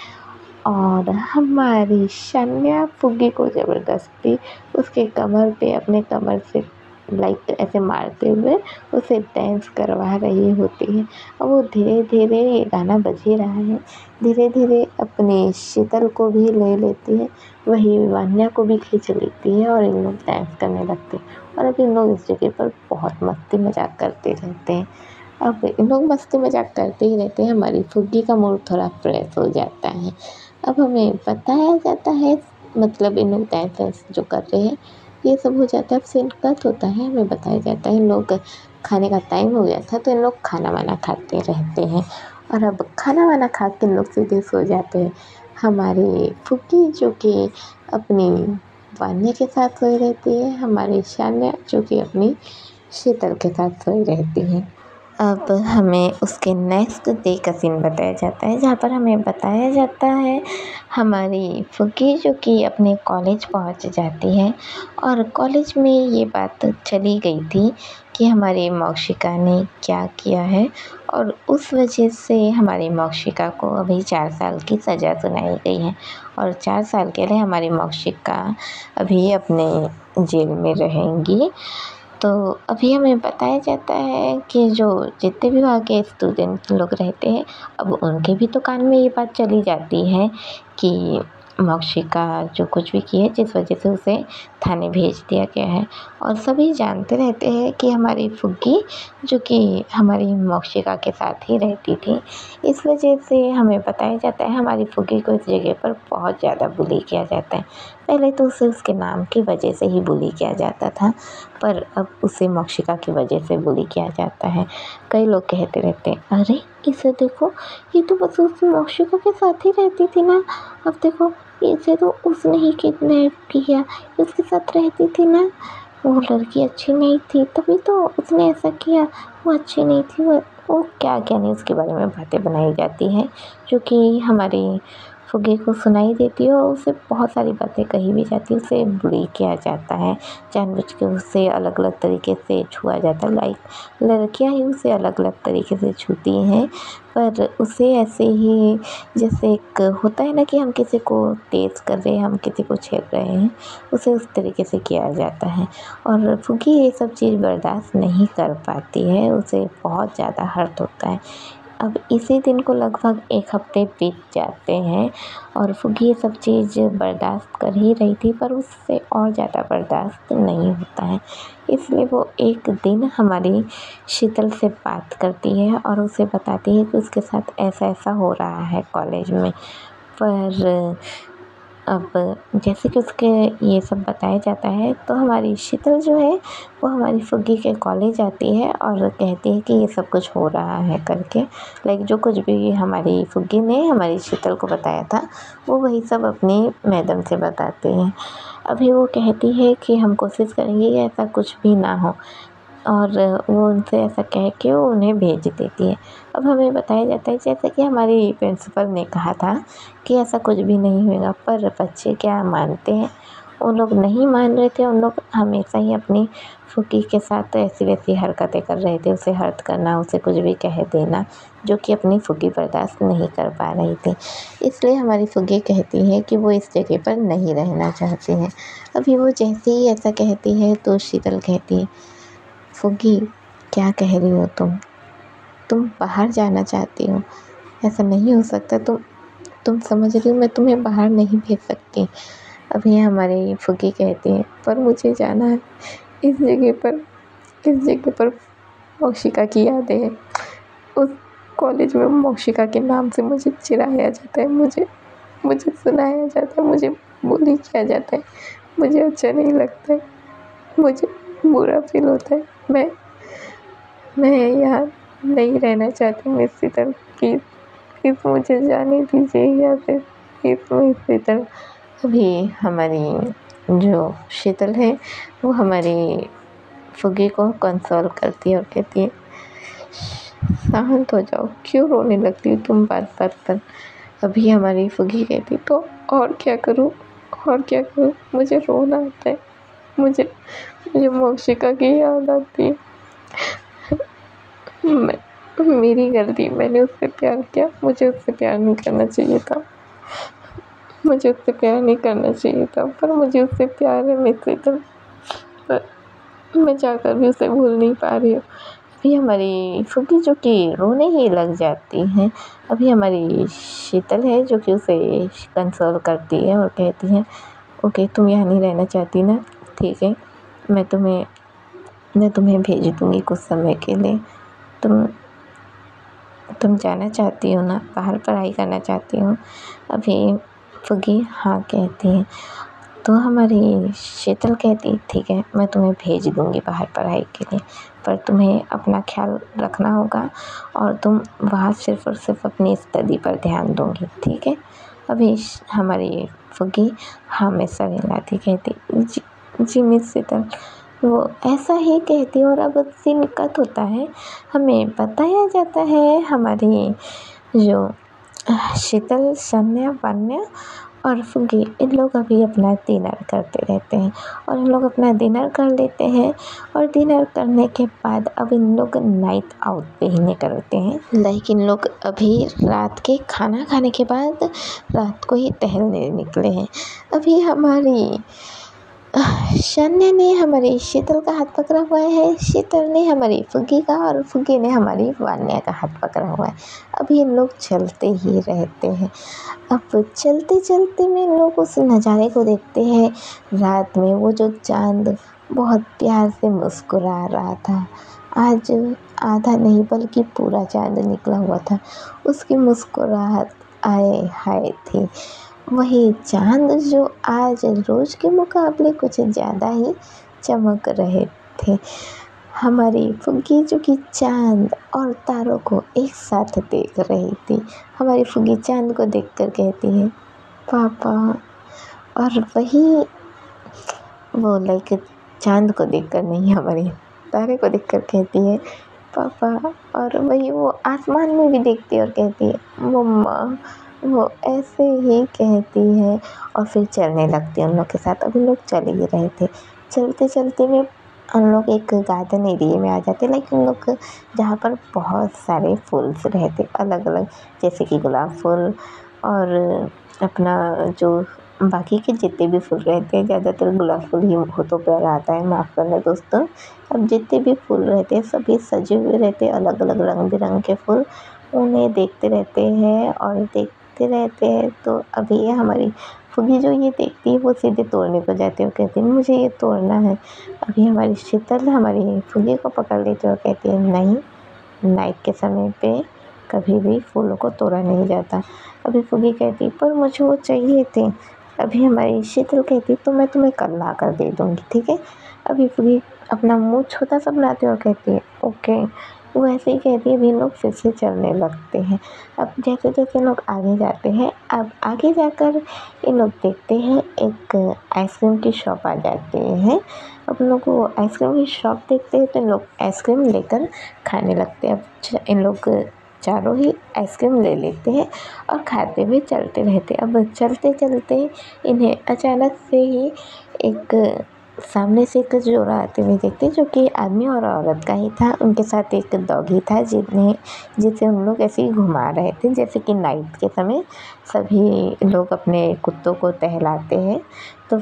[SPEAKER 1] और हमारी शान्या फुग्गी को ज़बरदस्ती उसके कमर पे अपने कमर से लाइक ऐसे मारते हुए उसे डांस करवा रही होती है। और वो धीरे धीरे ये गाना बज ही रहा है, धीरे धीरे अपनी शीतल को भी ले लेती है, वही वान्या को भी खींच लेती है और इन लोग डांस करने लगते हैं। और अब इन लोग इस जगह पर बहुत मस्ती मजाक करते रहते हैं। अब इन लोग मस्ती मजाक करते ही रहते हैं, हमारी फुग्गी का मूड थोड़ा फ्रेश हो जाता है। अब हमें बताया जाता है, मतलब इन लोग डांस वांस जो कर रहे हैं ये सब हो जाता है। अब सीन कट होता है, हमें बताया जाता है इन लोग खाने का टाइम हो गया था, तो इन लोग खाना वाना खाते रहते हैं। और अब खाना वाना खा के इन लोग सीधे सो जाते हैं। हमारी फुग्गी जो कि अपनी वान्या के साथ सोई रहती है, हमारी शान्या जो कि अपनी शीतल के साथ सोई रहती है। अब हमें उसके नेक्स्ट डे का सीन बताया जाता है, जहाँ पर हमें बताया जाता है हमारी फुग्गी जो कि अपने कॉलेज पहुँच जाती है। और कॉलेज में ये बात चली गई थी कि हमारी मौशिका ने क्या किया है, और उस वजह से हमारी मौशिका को अभी 4 साल की सज़ा सुनाई गई है। और 4 साल के लिए हमारी मौशिका अभी अपने जेल में रहेंगी। तो अभी हमें बताया जाता है कि जो जितने भी वहाँ के स्टूडेंट लोग रहते हैं, अब उनके भी तो कान में ये बात चली जाती है कि मौशिका जो कुछ भी की है, जिस वजह से उसे थाने भेज दिया गया है। और सभी जानते रहते हैं कि हमारी फुग्गी जो कि हमारी मौशिका के साथ ही रहती थी, इस वजह से हमें बताया जाता है हमारी फुग्गी को इस जगह पर बहुत ज़्यादा बुली किया जाता है। पहले तो उसे उसके नाम की वजह से ही बुली किया जाता था, पर अब उसे मौशिका की वजह से बुली किया जाता है। कई लोग कहते रहते हैं, अरे इसे देखो, ये तो बस उस मौशिका के साथ ही रहती थी ना, अब देखो इसे तो उसने ही किडनैप किया, उसके साथ रहती थी ना, वो लड़की अच्छी नहीं थी तभी तो उसने ऐसा किया, वो अच्छी नहीं थी, वो क्या क्या नहीं उसके बारे में बातें बनाई जाती हैं, जो कि हमारी फुग्गी को सुनाई देती है। और उसे बहुत सारी बातें कही भी जाती है, उसे बुली किया जाता है, जानबूझ के उसे अलग अलग तरीके से छुआ जाता है। लाइक लड़कियां ही उसे अलग अलग तरीके से छूती हैं, पर उसे ऐसे ही जैसे एक होता है ना कि हम किसी को तेज़ कर रहे हैं, हम किसी को छेड़ रहे हैं, उसे उस तरीके से किया जाता है। और फुग्गी ये सब चीज़ बर्दाश्त नहीं कर पाती है, उसे बहुत ज़्यादा हर्ट होता है। अब इसी दिन को लगभग 1 हफ्ते बीत जाते हैं और फुग्गी ये सब चीज़ बर्दाश्त कर ही रही थी, पर उससे और ज़्यादा बर्दाश्त नहीं होता है। इसलिए वो एक दिन हमारी शीतल से बात करती है और उसे बताती है कि उसके साथ ऐसा-ऐसा हो रहा है कॉलेज में। पर अब जैसे कि उसके ये सब बताया जाता है, तो हमारी शीतल जो है वो हमारी फुग्गी के कॉलेज आती है और कहती है कि ये सब कुछ हो रहा है करके। लाइक जो कुछ भी हमारी फुग्गी ने हमारी शीतल को बताया था, वो वही सब अपनी मैडम से बताते हैं। अभी वो कहती है कि हम कोशिश करेंगे कि ऐसा कुछ भी ना हो, और वो उनसे ऐसा कह के वो उन्हें भेज देती है। अब हमें बताया जाता है जैसे कि हमारी प्रिंसिपल ने कहा था कि ऐसा कुछ भी नहीं होगा, पर बच्चे क्या मानते हैं, उन लोग नहीं मान रहे थे। उन लोग हमेशा ही अपनी फुग्गी के साथ ऐसी वैसी हरकतें कर रहे थे, उसे हर्ट करना, उसे कुछ भी कह देना, जो कि अपनी फुग्गी बर्दाश्त नहीं कर पा रही थी। इसलिए हमारी फुग्गी कहती है कि वो इस जगह पर नहीं रहना चाहती हैं। अभी वो जैसे ही ऐसा कहती है तो शीतल कहती है, फुग्गी क्या कह रही हो तुम बाहर जाना चाहती हो, ऐसा नहीं हो सकता, तुम समझ रही हो मैं तुम्हें बाहर नहीं भेज सकती। अभी हमारी फुग्गी कहती है, पर मुझे जाना है, इस जगह पर मौशिका की यादें हैं, उस कॉलेज में मौशिका के नाम से मुझे चिढ़ाया जाता है, मुझे सुनाया जाता है, मुझे बुली किया जाता है, मुझे अच्छा नहीं लगता है, मुझे बुरा फील होता है। मैं यहाँ नहीं रहना चाहती हूँ इसी तरह, प्लीज़ मुझे जाने दीजिए यहाँ से, प्लीज़ इसी तरह। अभी हमारी जो शीतल है वो हमारी फुग्गी को कंसोल करती है और कहती है, शांत हो जाओ, क्यों रोने लगती हो तुम बात बात पर। अभी हमारी फुग्गी कहती, तो और क्या करूँ, मुझे रोना आता है, मुझे मौशिका की याद आती है, मेरी गलती, मैंने उससे प्यार किया, मुझे उससे प्यार नहीं करना चाहिए था, पर मुझे उससे प्यार है। पर मैं चाहकर भी उसे भूल नहीं पा रही हूँ। अभी हमारी फुग्गी जो कि रोने ही लग जाती हैं। अभी हमारी शीतल है जो कि उसे कंसोल करती है और कहती है, ओके तुम यहाँ नहीं रहना चाहती ना, ठीक है, मैं तुम्हें भेज दूँगी कुछ समय के लिए। तुम जाना चाहती हो ना, बाहर पढ़ाई करना चाहती हो? अभी फुग्गी हाँ कहती है। तो हमारी शीतल कहती ठीक है, मैं तुम्हें भेज दूँगी बाहर पढ़ाई के लिए, पर तुम्हें अपना ख्याल रखना होगा और तुम वहाँ सिर्फ़ और सिर्फ़ अपनी स्टडी पर ध्यान दोगी, ठीक है? अभी हमारी फुग्गी हाँ में सर हिलाती कहती जी मिस शीतल। वो ऐसा ही कहती और अब दिक्कत होता है, हमें बताया जाता है हमारी जो शीतल, सन्या, वन्या और फुग्गी इन लोग अभी अपना डिनर करते रहते हैं और इन लोग अपना डिनर कर लेते हैं और डिनर करने के बाद अब इन लोग नाइट आउट पे ही निकलते हैं। लाइक इन लोग अभी रात के खाना खाने के बाद रात को ही टहलने निकले हैं। अभी हमारी शन्या ने हमारी शीतल का हाथ पकड़ा हुआ है, शीतल ने हमारी फुग्गी का और फुग्गी ने हमारी वान्या का हाथ पकड़ा हुआ है। अभी इन लोग चलते ही रहते हैं। अब चलते चलते में इन लोग उस नज़ारे को देखते हैं। रात में वो जो चाँद बहुत प्यार से मुस्कुरा रहा था, आज आधा नहीं बल्कि पूरा चाँद निकला हुआ था। उसकी मुस्कुराहट आए हाय थी। वही चाँद जो आज रोज़ के मुकाबले कुछ ज़्यादा ही चमक रहे थे। हमारी फुग्गी जो कि चाँद और तारों को एक साथ देख रही थी। हमारी फुग्गी चाँद को देखकर कहती है पापा, और वही वो लाइक चाँद को देखकर नहीं, हमारी तारे को देखकर कहती है पापा, और वही वो आसमान में भी देखती है और कहती है मम्मा। वो ऐसे ही कहती है और फिर चलने लगती है उन लोग के साथ। अभी लोग चल ही रहे थे, चलते चलते में हम लोग एक गार्डन एरिया में आ जाते, लाइक हम लोग जहाँ पर बहुत सारे फूल्स रहते अलग अलग, जैसे कि गुलाब फूल और अपना जो बाकी के जितने भी फूल रहते हैं, ज़्यादातर गुलाब फूल ही हाथों पर आता है, माफ़ करना दोस्तों। अब जितने भी फूल रहते हैं सभी सजे हुए रहते हैं, अलग अलग रंग बिरंग के फूल, उन्हें देखते रहते हैं और देखते रहते हैं। तो अभी ये हमारी फुग्गी जो ये देखती है वो सीधे तोड़ने को जाती है और कहती है मुझे ये तोड़ना है। अभी हमारी शीतल हमारी फुग्गी को पकड़ लेती है और कहती है नहीं, नाइट के समय पे कभी भी फूलों को तोड़ा नहीं जाता। अभी फुग्गी कहती पर मुझे वो चाहिए थे। अभी हमारी शीतल कहती तो मैं तुम्हें कल ला कर दे दूँगी, ठीक है। अभी फुग्गी अपना मुँह छोटा सा बनाती है और कहती है ओके। वो ऐसे ही कहती है, अभी लोग फिर से चलने लगते हैं। अब जैसे जैसे लोग आगे जाते हैं, अब आगे जाकर ये लोग देखते हैं एक आइसक्रीम की शॉप आ जाते हैं। अब लोग वो आइसक्रीम की शॉप देखते हैं तो इन लोग आइसक्रीम लेकर खाने लगते हैं। अब इन लोग चारों ही आइसक्रीम ले लेते हैं और खाते हुए चलते रहते। अब चलते चलते इन्हें अचानक से ही एक सामने से एक जोड़ा आते हुए देखते, जो कि आदमी और औरत का ही था। उनके साथ एक डॉगी था जिसे उन लोग ऐसे ही घुमा रहे थे, जैसे कि नाइट के समय सभी लोग अपने कुत्तों को टहलाते हैं, तो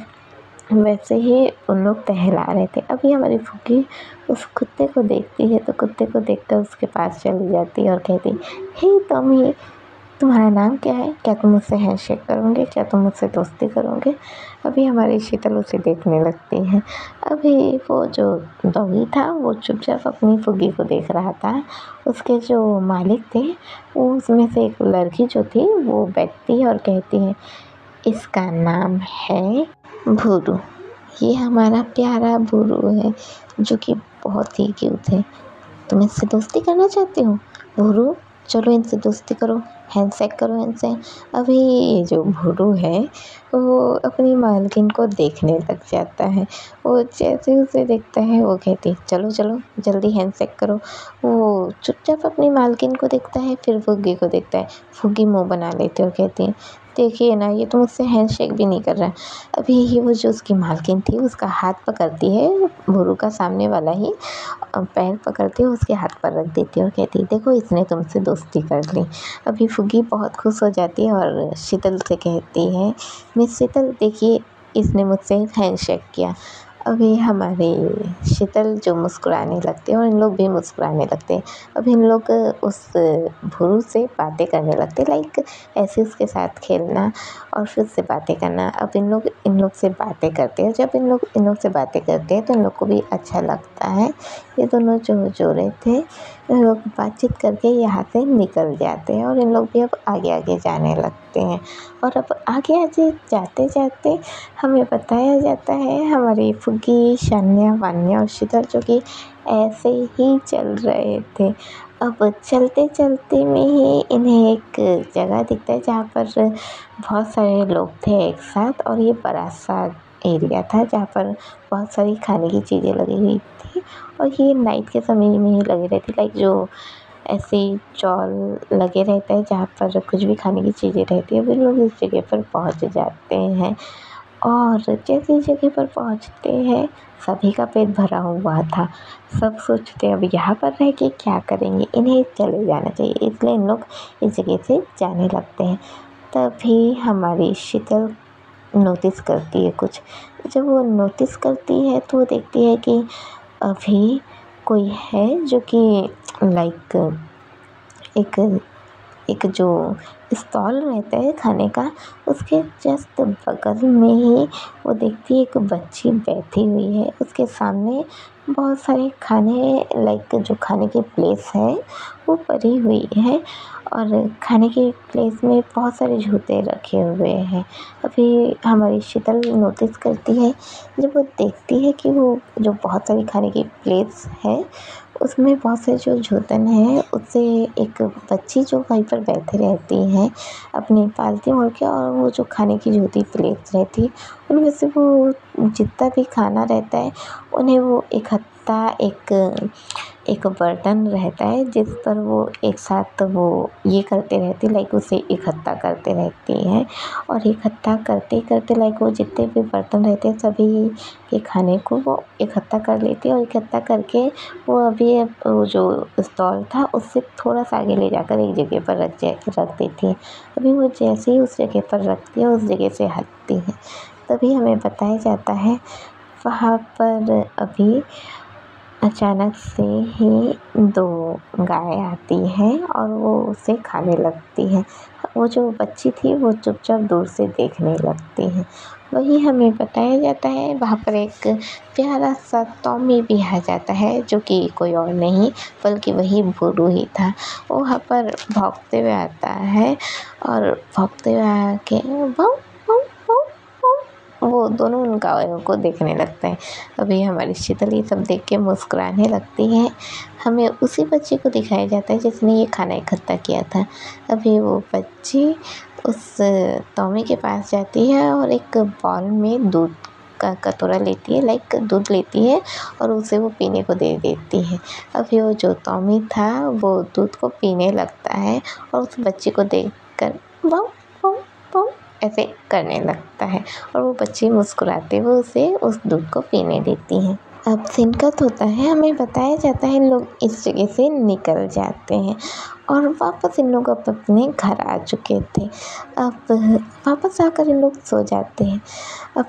[SPEAKER 1] वैसे ही उन लोग टहला रहे थे। अभी हमारी फुग्गी उस कुत्ते को देखती है तो कुत्ते को देखकर उसके पास चली जाती है और कहती हे टॉमी, तुम्हारा नाम क्या है? क्या तुम मुझसे हैंडशेक करोगे? क्या तुम मुझसे दोस्ती करोगे? अभी हमारी शीतल उसे देखने लगती है। अभी वो जो डॉगी था वो चुपचाप अपनी फुग्गी को देख रहा था। उसके जो मालिक थे वो उसमें से एक लड़की जो थी वो बैठती है और कहती है इसका नाम है भूरू। ये हमारा प्यारा भूरू है जो कि बहुत ही क्यूट है। तुम इससे दोस्ती करना चाहती हो भूरू? चलो इनसे दोस्ती करो, हैंडशेक करो इनसे। अभी जो भूरू है वो अपनी मालकिन को देखने लग जाता है। वो जैसे उसे देखता है वो कहती है चलो चलो जल्दी हैंडशेक करो। वो चुपचाप अपनी मालकिन को देखता है, फिर फुग्गी को देखता है। फुग्गी मुँह बना लेती है और कहती है देखिए ना, ये तो मुझसे हैंडशेक भी नहीं कर रहा है। अभी ये वो जो उसकी मालकिन थी उसका हाथ पकड़ती है, भूरू का सामने वाला ही पैर पकड़ती है, उसके हाथ पर रख देती है और कहती है देखो इसने तुमसे दोस्ती कर ली। अभी फुग्गी बहुत खुश हो जाती है और शीतल से कहती है मिस शीतल देखिए, इसने मुझसे हैंडशेक किया। अभी हमारी शीतल जो मुस्कुराने लगती है और इन लोग भी मुस्कुराने लगते हैं। अब इन लोग उस भुरु से बातें करने लगते हैं, लाइक ऐसे उसके साथ खेलना और फिर से बातें करना। अब इन लोग से बातें करते हैं। जब इन लोग से बातें करते हैं तो इन लोग को भी अच्छा लगता है। ये दोनों जो जोड़े थे, इन लोग बातचीत करके यहाँ से निकल जाते हैं और इन लोग भी अब आगे आगे जाने लगते हैं। और अब आगे आगे जाते जाते हमें बताया जाता है हमारी फुग्गी, शान्या, वान्या और शीतल जो कि ऐसे ही चल रहे थे। अब चलते चलते में ही इन्हें एक जगह दिखता है जहाँ पर बहुत सारे लोग थे एक साथ, और ये बड़ा सा एरिया था जहाँ पर बहुत सारी खाने की चीज़ें लगी हुई थी। और ये नाइट के समय में ही लगी रहती, लाइक जो ऐसे चौल लगे रहते हैं जहाँ पर कुछ भी खाने की चीज़ें रहती है। वे लोग इस जगह पर पहुँच जाते हैं और जैसे इस जगह पर पहुँचते हैं सभी का पेट भरा हुआ था। सब सोचते हैं अब यहाँ पर रह के क्या करेंगे, इन्हें चले जाना चाहिए, इसलिए इन लोग इस जगह से जाने लगते हैं। तभी हमारी शीतल नोटिस करती है कुछ। जब वो नोटिस करती है तो वो देखती है कि अभी कोई है जो कि लाइक एक एक जो स्टॉल रहता है खाने का, उसके जस्ट बगल में ही वो देखती है एक बच्ची बैठी हुई है। उसके सामने बहुत सारे खाने, लाइक जो खाने की प्लेस है वो पड़ी हुई है और खाने की प्लेस में बहुत सारे जूते रखे हुए हैं। अभी हमारी शीतल नोटिस करती है, जब वो देखती है कि वो जो बहुत सारी खाने की प्लेट्स है उसमें बहुत से जो जूतन है उससे एक बच्ची जो वहीं पर बैठी रहती है अपनी पालती मोड़ के, और वो जो खाने की जूती प्लेट्स रहती है उनमें से वो जितना भी खाना रहता है उन्हें वो इकट्ठा एक बर्तन रहता है जिस पर वो एक साथ वो ये करते रहती, लाइक उसे इकट्ठा करते रहती हैं। और इकट्ठा करते करते लाइक वो जितने भी बर्तन रहते हैं सभी के खाने को वो इकट्ठा कर लेती है और इकट्ठा करके वो अभी वो जो स्टॉल था उससे थोड़ा सा आगे ले जाकर एक जगह पर रख देती है। अभी वो जैसे ही उस जगह पर रखती है उस जगह से हटती है, तभी हमें बताया जाता है वहाँ पर अभी अचानक से ही 2 गाय आती हैं और वो उसे खाने लगती हैं। वो जो बच्ची थी वो चुपचाप दूर से देखने लगती है। वही हमें बताया जाता है वहाँ पर एक प्यारा सा टॉमी भी आ जाता है जो कि कोई और नहीं बल्कि वही भुरु ही था। वो वहाँ पर भौंकते हुए आता है और भौंकते हुए आके भौं भौं भौं भौं वो दोनों उन गायों को देखने लगते हैं। अभी हमारी शीतल ये सब देख के मुस्कुराने लगती है। हमें उसी बच्ची को दिखाया जाता है जिसने ये खाना इकट्ठा किया था। अभी वो बच्ची उस टॉमी के पास जाती है और एक बाउल में दूध का कटोरा लेती है, लाइक दूध लेती है और उसे वो पीने को दे देती है। अभी वो जो टॉमी था वो दूध को पीने लगता है और उस बच्ची को देखकर वाव वाव वाव ऐसे करने लगता है और वो बच्ची मुस्कुराते हुए उसे उस दूध को पीने देती है। अब सीन कट होता है, हमें बताया जाता है लोग इस जगह से निकल जाते हैं और वापस इन लोग अपने घर आ चुके थे। अब वापस आकर इन लोग सो जाते हैं। अब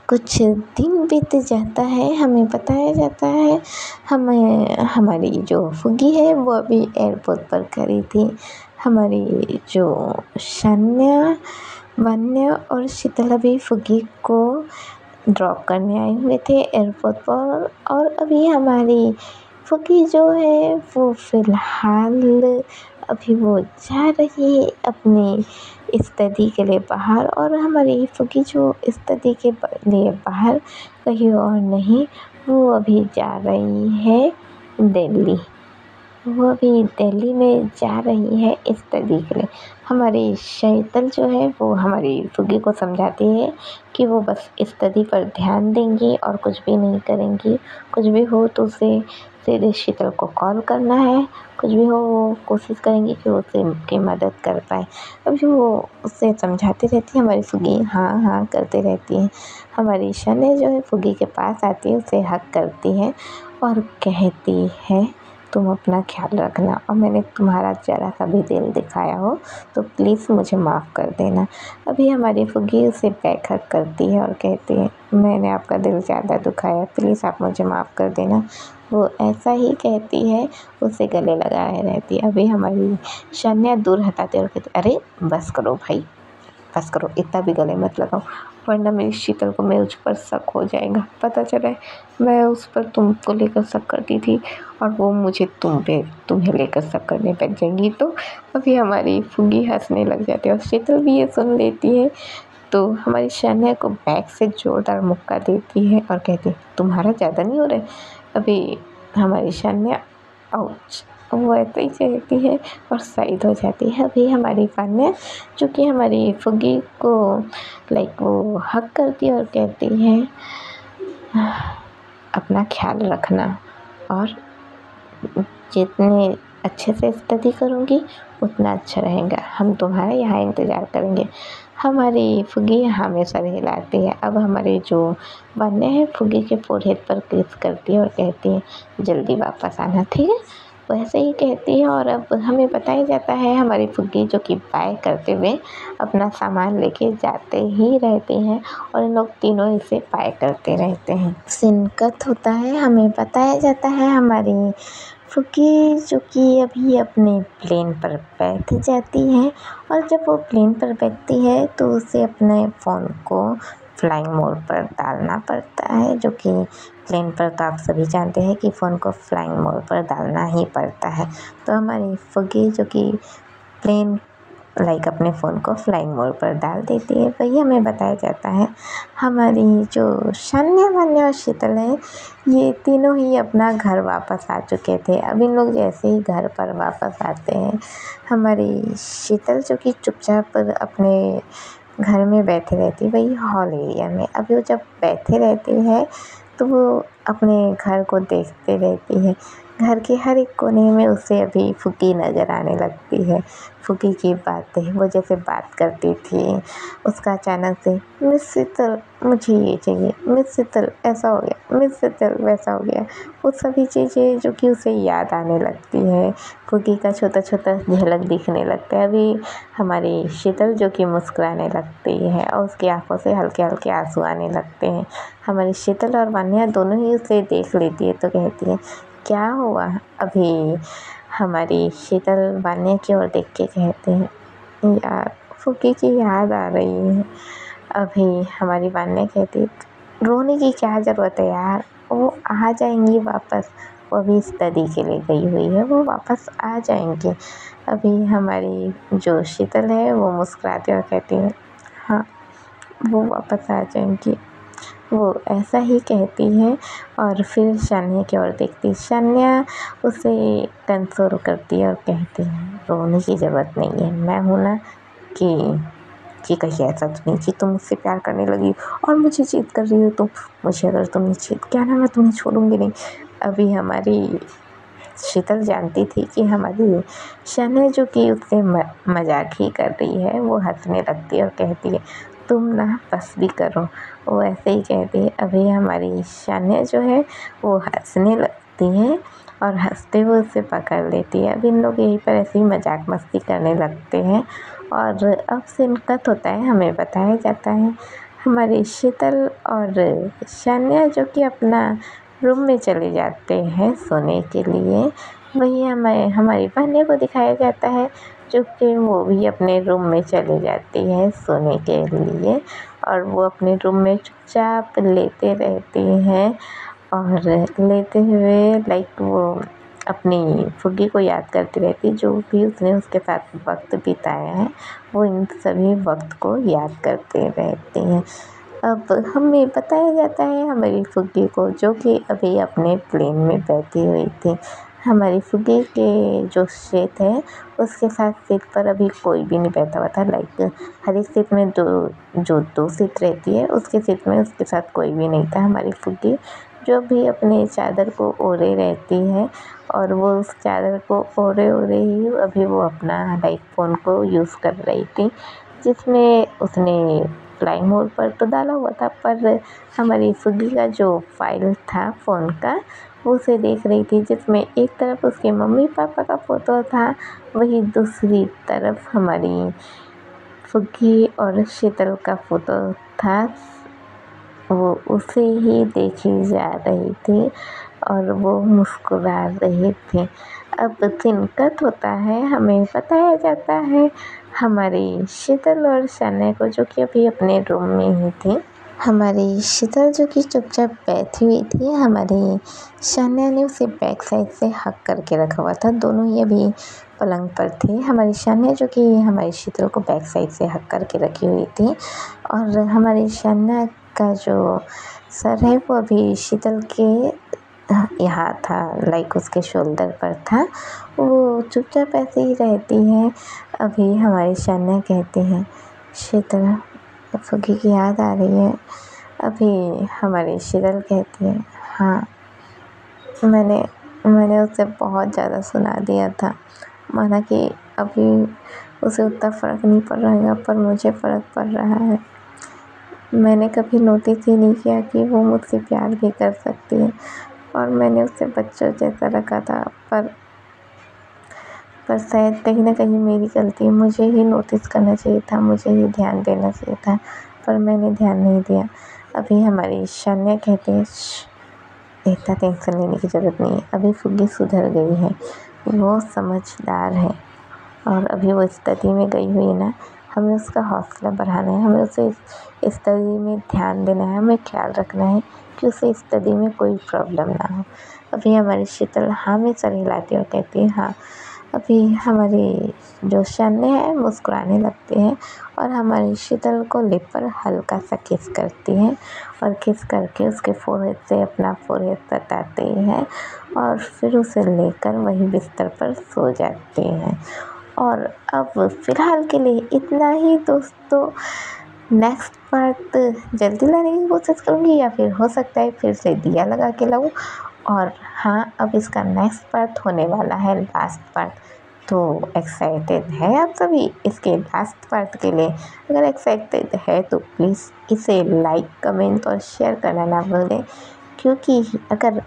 [SPEAKER 1] कुछ दिन बीत जाता है, हमें बताया जाता है हमारी जो फुग्गी है वो अभी एयरपोर्ट पर खड़ी थी। हमारी जो शान्या, वान्या और शीतल अभी फुग्गी को ड्रॉप करने आए हुए थे एयरपोर्ट पर, और अभी हमारी फुग्गी जो है वो फ़िलहाल अभी वो जा रही है अपनी स्टडी के लिए बाहर, और हमारी फुग्गी जो स्टडी के लिए बाहर कहीं और नहीं, वो अभी जा रही है दिल्ली। वो अभी दिल्ली में जा रही है स्टडी के लिए। हमारी शीतल जो है वो हमारी फुग्गी को समझाती है कि वो बस स्टडी पर ध्यान देंगी और कुछ भी नहीं करेंगी। कुछ भी हो तो उसे सीधे शीतल को कॉल करना है, कुछ भी हो वो कोशिश करेंगी कि उसे की मदद कर पाए। अभी वो उससे समझाती रहती है, हमारी फुग्गी हाँ हाँ करती रहती है। हमारी शन्या जो है फुग्गी के पास आती है, उसे हग करती है और कहती है तुम अपना ख्याल रखना, और मैंने तुम्हारा ज़रा सा भी दिल दिखाया हो तो प्लीज़ मुझे माफ़ कर देना। अभी हमारी फुग्गी उसे बैक हग करती है और कहती है, मैंने आपका दिल ज़्यादा दुखाया, प्लीज़ आप मुझे माफ़ कर देना। वो ऐसा ही कहती है, उसे गले लगाए रहती है। अभी हमारी शन्या दूर हटाते और कहती, अरे बस करो भाई, बस करो, इतना भी गले मत लगाओ, वरना मेरी शीतल को मुझ पर शक हो जाएगा। पता चला मैं उस पर तुमको लेकर शक करती थी और वो मुझे तुम्हें लेकर शक करने लग जाएंगी। तो अभी हमारी फुग्गी हंसने लग जाती है और शीतल भी ये सुन लेती है। तो हमारी शन्या को बैक से जोरदार मुक्का देती है और कहती है, तुम्हारा ज़्यादा नहीं हो रहा है। अभी हमारी शन्या आउच, वो ऐसे ही कहती है और साइड हो जाती है। अभी हमारी शन्या जो कि हमारी फुग्गी को वो हक करती है और कहती है, अपना ख्याल रखना और जितने अच्छे से स्टडी करूँगी उतना अच्छा रहेगा, हम तुम्हारा यहाँ इंतज़ार करेंगे। हमारी फुग्गी हमेशा रहलाती है। अब हमारी जो बन्ने हैं फुग्गी के फोरहेड पर किस करती है और कहती है, जल्दी वापस आना, ठीक है। वैसे ही कहती है और अब हमें बताया जाता है हमारी फुग्गी जो कि बाय करते हुए अपना सामान लेके जाते ही रहते हैं और इन लोग तीनों इसे बाय करते रहते हैं। सीन कट होता है, हमें बताया जाता है हमारी फुग्गी जो कि अभी अपने प्लेन पर बैठ जाती है और जब वो प्लेन पर बैठती है तो उसे अपने फ़ोन को फ्लाइंग मोड पर डालना पड़ता है, जो कि प्लेन पर तो आप सभी जानते हैं कि फ़ोन को फ्लाइंग मोड पर डालना ही पड़ता है। तो हमारी फुग्गी जो कि प्लेन अपने फ़ोन को फ्लाइंग मोड पर डाल देती है। वही हमें बताया जाता है हमारी जो शन्या, वन्या और शीतल है, ये तीनों ही अपना घर वापस आ चुके थे। अब इन लोग जैसे ही घर पर वापस आते हैं, हमारी शीतल जो कि चुपचाप अपने घर में बैठे रहती है, वही हॉल एरिया में। अभी वो जब बैठे रहते हैं तो वो अपने घर को देखते रहती है। घर के हर एक कोने में उसे अभी फुग्गी नज़र आने लगती है। फुग्गी की बातें, वो जैसे बात करती थी, उसका अचानक से मिस शीतल मुझे ये चाहिए, मिस शीतल ऐसा हो गया, मिस शीतल वैसा हो गया, वो सभी चीज़ें जो कि उसे याद आने लगती है। फुग्गी का छोटा छोटा झलक दिखने लगता है। अभी हमारी शीतल जो कि मुस्कुराने लगती है और उसकी आंखों से हल्के हल्के आंसू आने लगते हैं। हमारी शीतल और वन्या दोनों ही उसे देख लेती है तो कहती है, क्या हुआ। अभी हमारी शीतल वन्या की ओर देख के कहते हैं, यार फुग्गी की याद आ रही है। अभी हमारी वन्या कहती है, रोने की क्या ज़रूरत है यार, वो आ जाएंगी वापस, वो अभी स्टडी के लिए गई हुई है, वो वापस आ जाएंगी। अभी हमारी जो शीतल है वो मुस्कुराती और कहती है, हाँ वो वापस आ जाएंगी। वो ऐसा ही कहती है और फिर शन्या की ओर देखती है। शन्या उसे कंसोल करती है और कहती है, रोने की ज़रूरत नहीं है, मैं हूँ ना कि कहीं ऐसा तो नहीं कि तुम मुझसे प्यार करने लगी और मुझे चीट कर रही हो तुम, मुझे अगर तुमने चीट किया ना मैं तुम्हें छोड़ूंगी नहीं। अभी हमारी शीतल जानती थी कि हमारी शन्या जो कि उससे मजाक ही कर रही है, वो हंसने लगती है और कहती है, तुम ना बस भी करो। वो ऐसे ही कहती है। अभी हमारी शन्या जो है वो हंसने लगती है और हंसते हुए उसे पकड़ लेती है। अब इन लोग यहीं पर ऐसे ही मजाक मस्ती करने लगते हैं और अब सीन कट होता है। हमें बताया जाता है हमारी शीतल और शन्या जो कि अपना रूम में चले जाते हैं सोने के लिए। वही हमें हमारी बहन को दिखाया जाता है जो कि वो भी अपने रूम में चले जाती है सोने के लिए और वो अपने रूम में चुपचाप लेटे रहती हैं और लेते हुए वो अपनी फुग्गी को याद करती रहती है, जो भी उसने उसके साथ वक्त बिताया है वो इन सभी वक्त को याद करते रहते हैं। अब हमें बताया जाता है हमारी फुग्गी को जो कि अभी अपने प्लेन में बैठी हुई थी। हमारी फुग्गी के जो सीट है उसके साथ सीट पर अभी कोई भी नहीं बैठा हुआ था। हर एक सीट में दो सीट रहती है, उसके सीट में उसके साथ कोई भी नहीं था। हमारी फुग्गी जो भी अपने चादर को ओढ़े रहती है और वो उस चादर को ओढ़े ही अभी वो अपना फ़ोन को यूज़ कर रही थी, जिसमें उसने फ्लाइंग मोड पर तो डाला हुआ था, पर हमारी फुग्गी का जो फाइल था फ़ोन का वो उसे देख रही थी, जिसमें एक तरफ उसके मम्मी पापा का फ़ोटो था, वहीं दूसरी तरफ हमारी फुग्गी और शीतल का फ़ोटो था। वो उसे ही देखी जा रही थी और वो मुस्कुरा रहे थे। अब दिन कट होता है, हमें बताया जाता है हमारी शीतल और शान्या को, जो कि अभी अपने रूम में ही थी। हमारी शीतल जो कि चुपचाप बैठी हुई थी, हमारी शान्या ने उसे बैक साइड से हग करके रखा हुआ था। दोनों ही अभी पलंग पर थे। हमारी शान्या जो कि हमारी शीतल को बैक साइड से हग करके रखी हुई थी और हमारी शान्या का जो सर है वो अभी शीतल के यहाँ था, लाइक उसके शोल्डर पर था। वो चुपचाप ऐसे ही रहती है। अभी हमारी शान्या कहती है, शीतल फुग्गी की याद आ रही है। अभी हमारी शीतल कहती है, हाँ मैंने उसे बहुत ज़्यादा सुना दिया था। माना कि अभी उसे उतना फ़र्क नहीं पड़ रहा है, पर मुझे फ़र्क पड़ रहा है। मैंने कभी नोटिस ही नहीं किया कि वो मुझसे प्यार भी कर सकती है और मैंने उसे बच्चों जैसा रखा था, पर शायद कहीं ना कहीं मेरी गलती है। मुझे ही नोटिस करना चाहिए था, मुझे ही ध्यान देना चाहिए था, पर मैंने ध्यान नहीं दिया। अभी हमारी शान्या कहती है, इतना टेंशन लेने की ज़रूरत नहीं है, अभी फुग्गी सुधर गई है, वो समझदार है और अभी वो स्टडी में गई हुई है ना, हमें उसका हौसला बढ़ाना है, हमें उसे स्टडी में ध्यान देना है, हमें ख्याल रखना है कि उसे स्टडी में कोई प्रॉब्लम ना हो। अभी हमारी शीतल हाँ में सर हिलाती है और कहती है हाँ। अभी हमारी जो शान्या है मुस्कुराने लगती है और हमारी शीतल को लिप पर हल्का सा किस करती है और किस करके उसके फोrehead से अपना फोrehead सटाती है और फिर उसे लेकर वही बिस्तर पर सो जाती हैं। और अब फ़िलहाल के लिए इतना ही दोस्तों। नेक्स्ट पार्ट जल्दी लाने की कोशिश करूँगी या फिर हो सकता है फिर से दिया लगा के लाऊँ। और हाँ, अब इसका नेक्स्ट पार्ट होने वाला है, लास्ट पार्ट। तो एक्साइटेड है आप सभी इसके लास्ट पार्ट के लिए? अगर एक्साइटेड है तो प्लीज़ इसे लाइक कमेंट और शेयर करना ना भूलें, क्योंकि अगर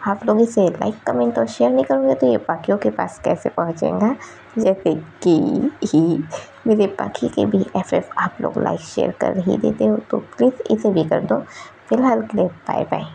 [SPEAKER 1] आप लोग इसे लाइक कमेंट और शेयर नहीं करोगे तो ये बाकियों के पास कैसे पहुँचेगा। जैसे कि मेरे बाकी के भी FF आप लोग लाइक शेयर कर ही देते हो, तो प्लीज़ इसे भी कर दो। फिलहाल के लिए बाय बाय।